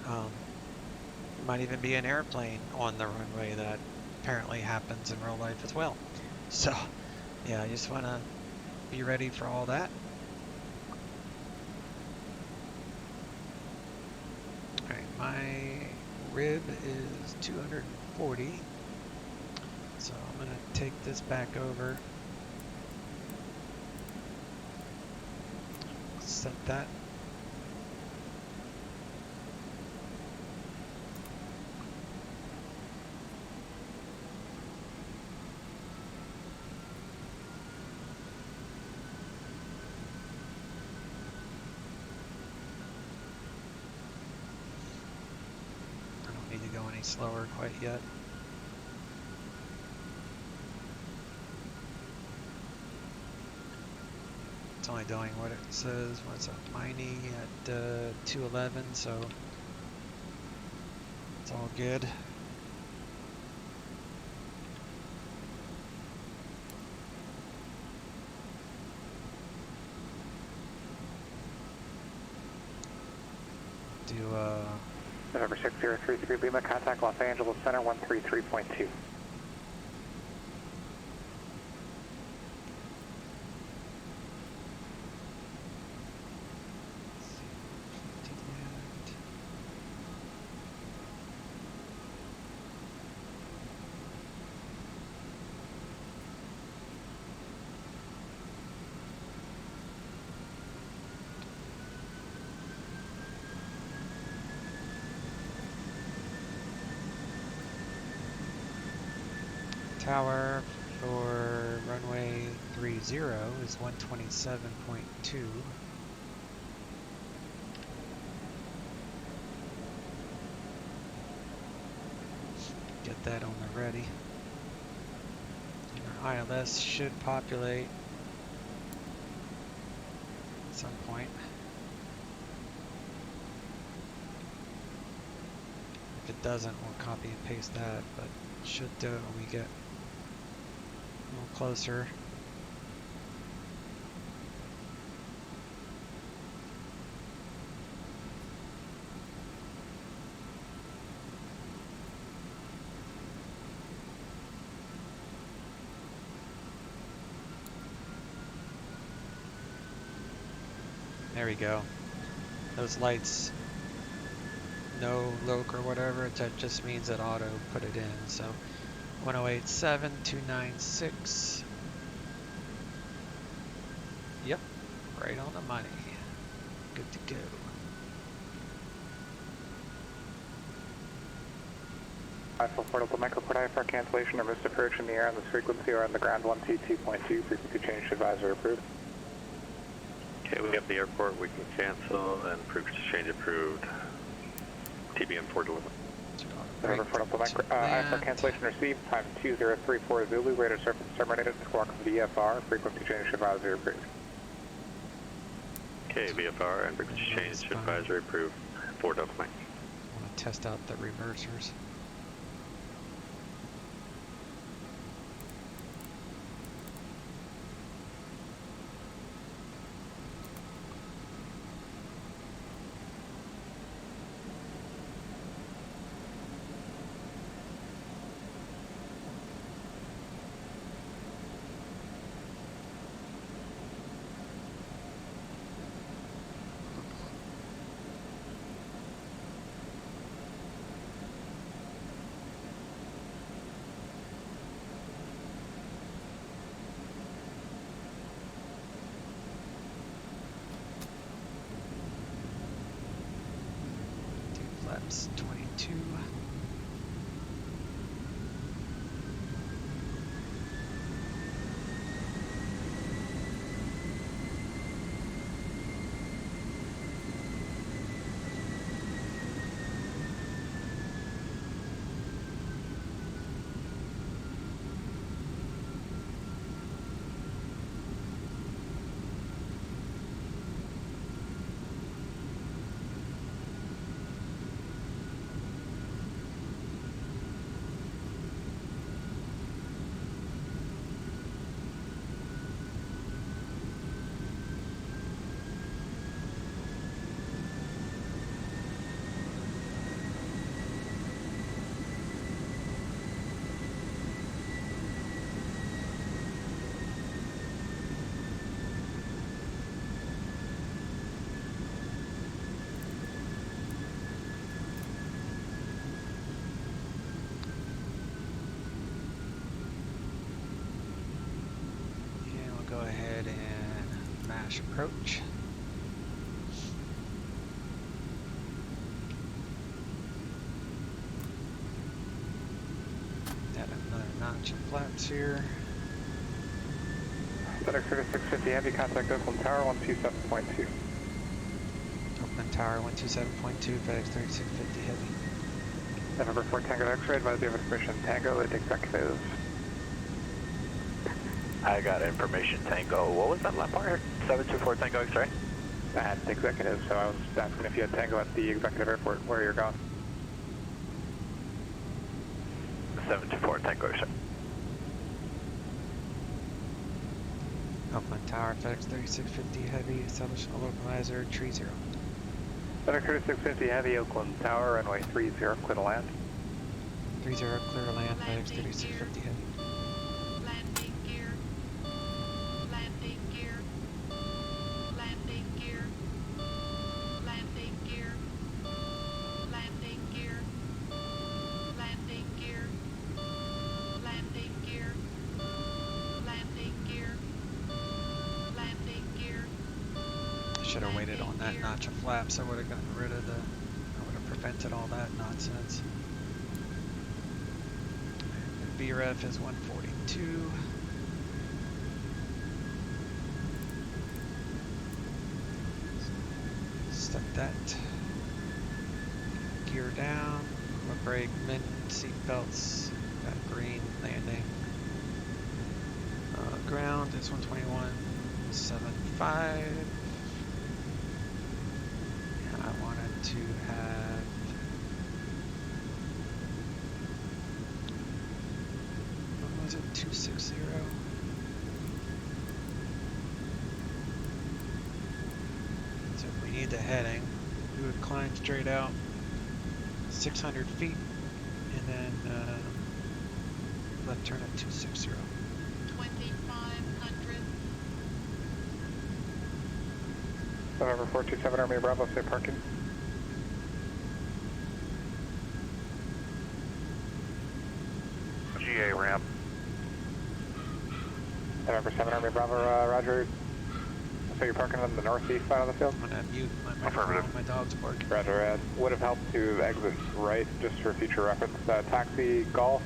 It might even be an airplane on the runway that apparently happens in real life as well. So, yeah, you just want to be ready for all that. Alright, my rib is 240. So I'm going to take this back over, set that. I don't need to go any slower quite yet. It's only doing what it says. What's up, mining at 211, so it's all good. Do November 6033 Lima, contact Los Angeles Center 133.2. tower for runway 30 is 127.2. Get that on the ready. And our ILS should populate at some point. If it doesn't, we'll copy and paste that, but it should do it when we get a little closer. There we go. Those lights, no loc or whatever, that just means that auto put it in. So 1087, 296. Yep, right on the money. Good to go. Alpha 4 Delta Microport IFR cancellation or missed approach in the air on this frequency or on the ground 122.2. Frequency change advisor approved. Okay, we have the airport. We can cancel and frequency change approved. TBM 4 Delta. November 4 Delta IFR cancellation received. Time 2034 Zulu. Radar surface terminated. Squawk VFR. Frequency change advisor approved. Okay, VFR and frequency change advisory approved. 4 Delta Mike. I want to test out the reversers. Flaps 22. Go ahead and mash approach. Add another notch of flaps here. FedEx 3650 Heavy, contact Oakland Tower 127.2. Oakland Tower 127.2, FedEx 3650 Heavy. November 4 Tango X-ray, advise you have information Tango at executive. I got information Tango. What was that last part? 724 Tango X-ray? At executive, so I was asking if you had Tango at the executive airport, where you're going. 724 Tango X-ray. Oakland Tower, FedEx 3650 Heavy, establish a localizer, tree 0. FedEx 3650 Heavy, Oakland Tower, runway 30, clear to land. 30, clear to land, FedEx 3650 Heavy. Landing gear. Landing gear. Landing gear. Landing gear. Landing gear. Landing gear. Landing gear. Landing gear. Landing gear. I should have waited on that notch of flaps. I would have gotten rid of I would have prevented all that nonsense. VREF is 142. Step that. Gear down. Brake, mid seat belts. Got green landing. Ground is 121.75. And I wanted to have was it 260? So if we need the heading, we would climb straight out 600 feet and then left turn at 260. 2500. November 427 Army Bravo, say parking. GA ramp. November 7 Army Bravo, roger. so you're parking on the northeast side of the field? I'm gonna mute my microphone. My dog's barking. Roger, would have helped to exit right, just for future reference. Taxi Golf,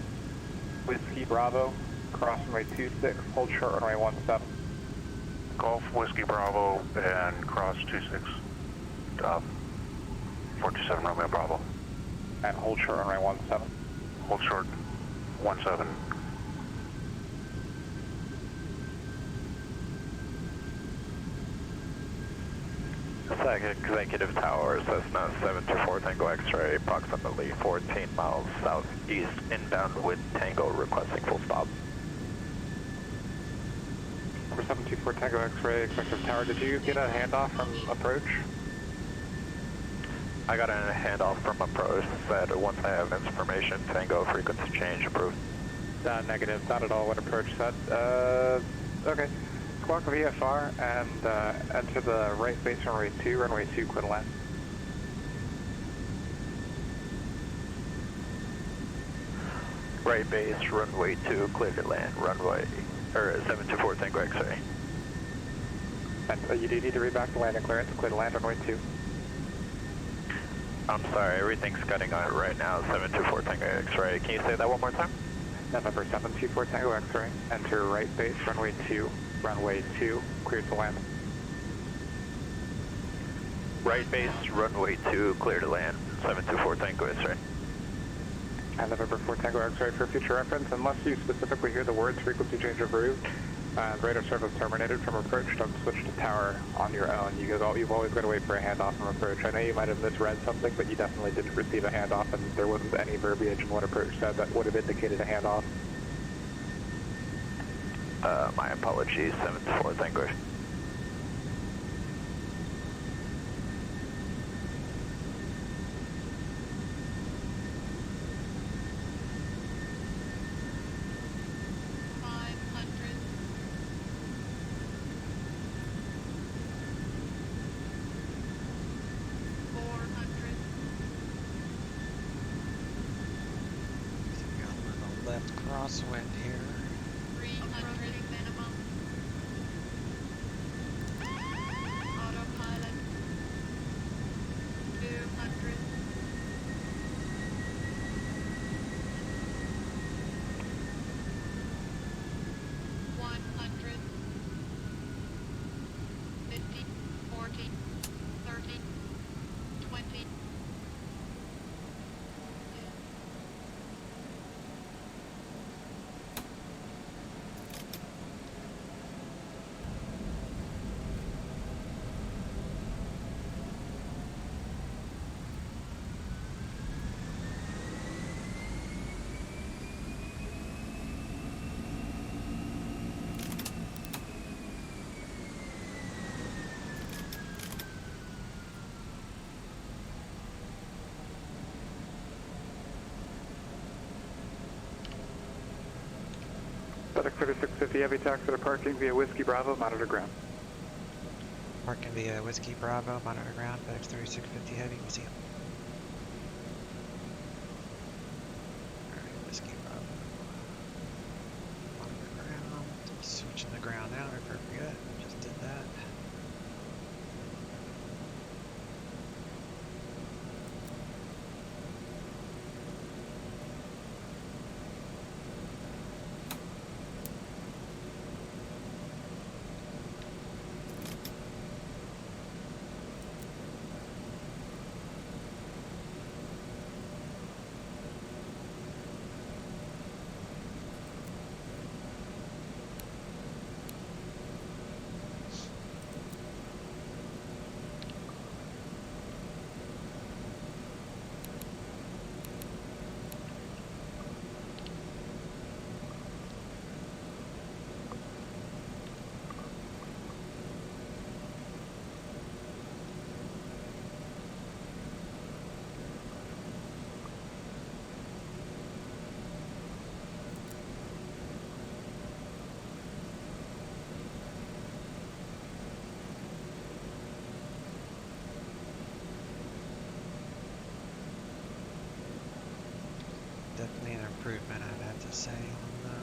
Whiskey Bravo, cross runway 26, hold short runway 17. Golf, Whiskey Bravo, and cross 26, 427 Romeo Bravo. And hold short runway 17. Hold short 17. Second Executive Tower, Cessna 724 Tango X-ray, approximately 14 miles southeast, inbound with Tango, requesting full stop. For 724 Tango X-ray, Executive Tower, did you get a handoff from approach? I got a handoff from approach, said once I have information, Tango frequency change approved. Negative, not at all what approach said. Okay. Squawk VFR and enter the right base runway 2, clear to land. Right base, runway 2, clear to land, runway, 724 Tango X-ray. And you do need to read back the landing clearance, clear to land, runway 2. I'm sorry, everything's cutting on it right now, 724 Tango X-ray. Can you say that one more time? November 724 Tango X-ray, enter right base, runway 2, clear to land. Right base, runway 2, clear to land, 724 Tango X-ray. And November 4 Tango X-ray for future reference, unless you specifically hear the words frequency change approved and radar service terminated from approach, don't switch to tower on your own. You've always got to wait for a handoff from approach. I know you might have misread something, but you definitely didn't receive a handoff, and there wasn't any verbiage in what approach said that would have indicated a handoff. My apologies, 724 Tango. Left crosswind here. 300 minimum. Autopilot. 200. 100. 50, 40, 30, 20. FedEx 3650 heavy taxi to parking via Whiskey Bravo, monitor ground. Parking via Whiskey Bravo, monitor ground, FedEx 3650 heavy, we'll see you. Alright, Whiskey Bravo. Monitor ground, switching the ground out, I forget, just did that. Definitely an improvement, I'd have to say, on the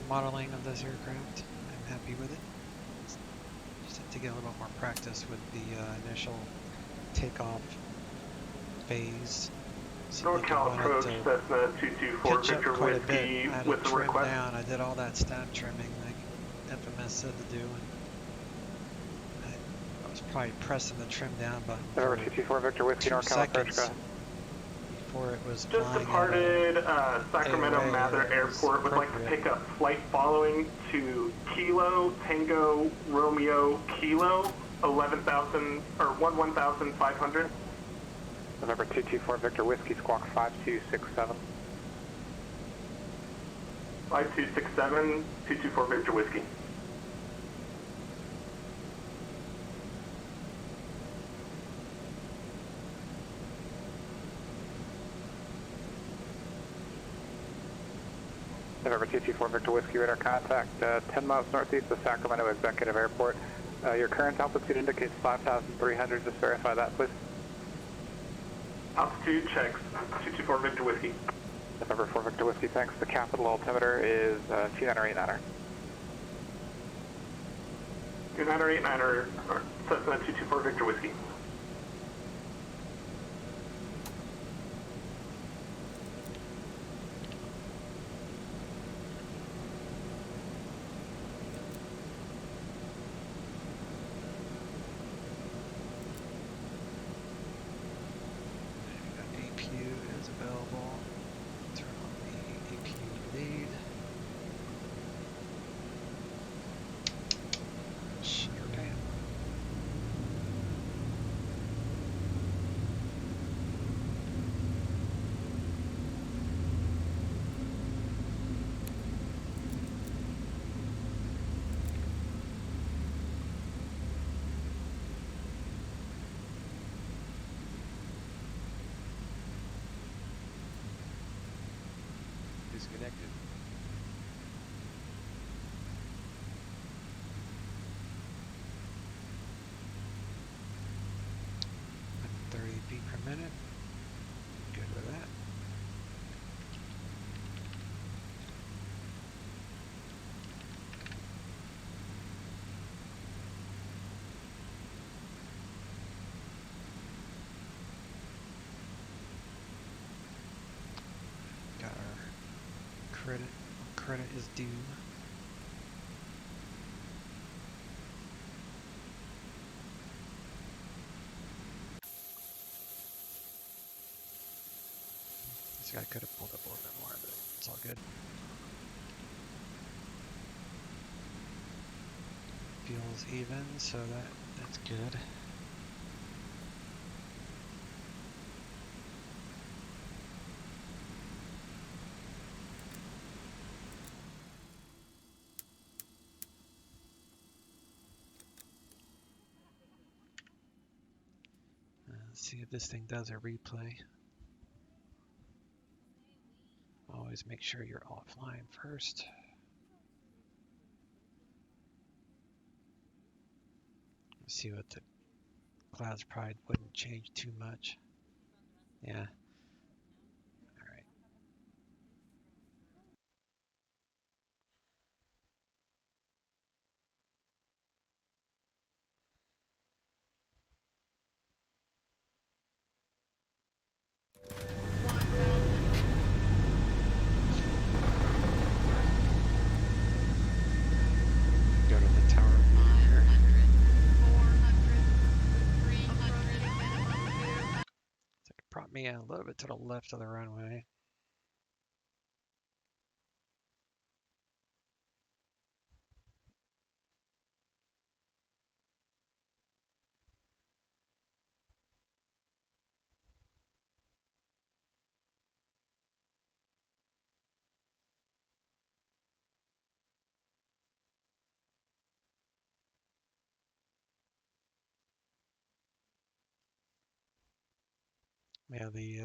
modeling of this aircraft. I'm happy with it. to get a little more practice with the initial takeoff phase. NorCal approach, Cessna 224 Victor Whiskey with the request. Down. I did all that stab trimming like FMS said to do, and I was probably pressing the trim down button for 224 Victor Whiskey, NorCal approach, go ahead. Before it was just departed Sacramento Mather Airport. Would like to pick up flight following to Kilo Tango Romeo Kilo 11,000 or 11,500. November 224 Victor Whiskey, squawk 5267. 5267, 224 Victor Whiskey. November 224 Victor Whiskey, radar contact 10 miles northeast of Sacramento Executive Airport. Your current altitude indicates 5,300. Just verify that, please. Altitude checks 224 Victor Whiskey. November 4 Victor Whiskey, thanks. The capital altimeter is 2989er. 2989er, Cessna 224 Victor Whiskey. Disconnected. At 30 feet per minute. Good with that. Got our credit is due. This guy could have pulled up a little bit more, but it's all good. Feels even, so that's good. Let's see if this thing does a replay. Always make sure you're offline first. Let's see what the clouds probably wouldn't change too much. Yeah. Alright. Go to the tower view here. So it brought me a little bit to the left of the runway. Yeah, the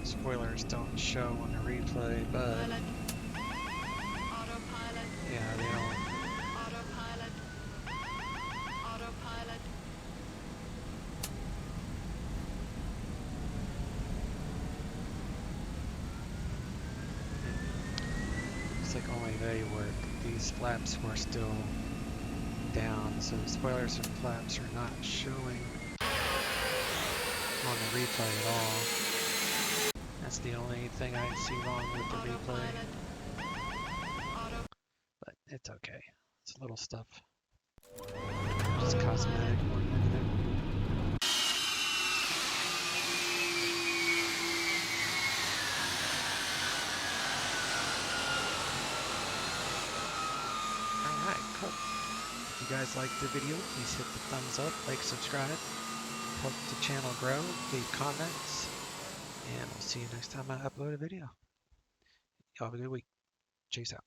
spoilers don't show on the replay, but yeah, they don't. Looks like only they work. The these flaps were still down, so the spoilers and flaps are not showing on the replay at all. That's the only thing I see wrong with the replay. But it's okay. It's little stuff. Just cosmetic, more than anything. Alright, cool. If you guys liked the video, please hit the thumbs up, like, subscribe. Help the channel grow, leave comments, and I'll see you next time I upload a video. Y'all have a good week. Chase out.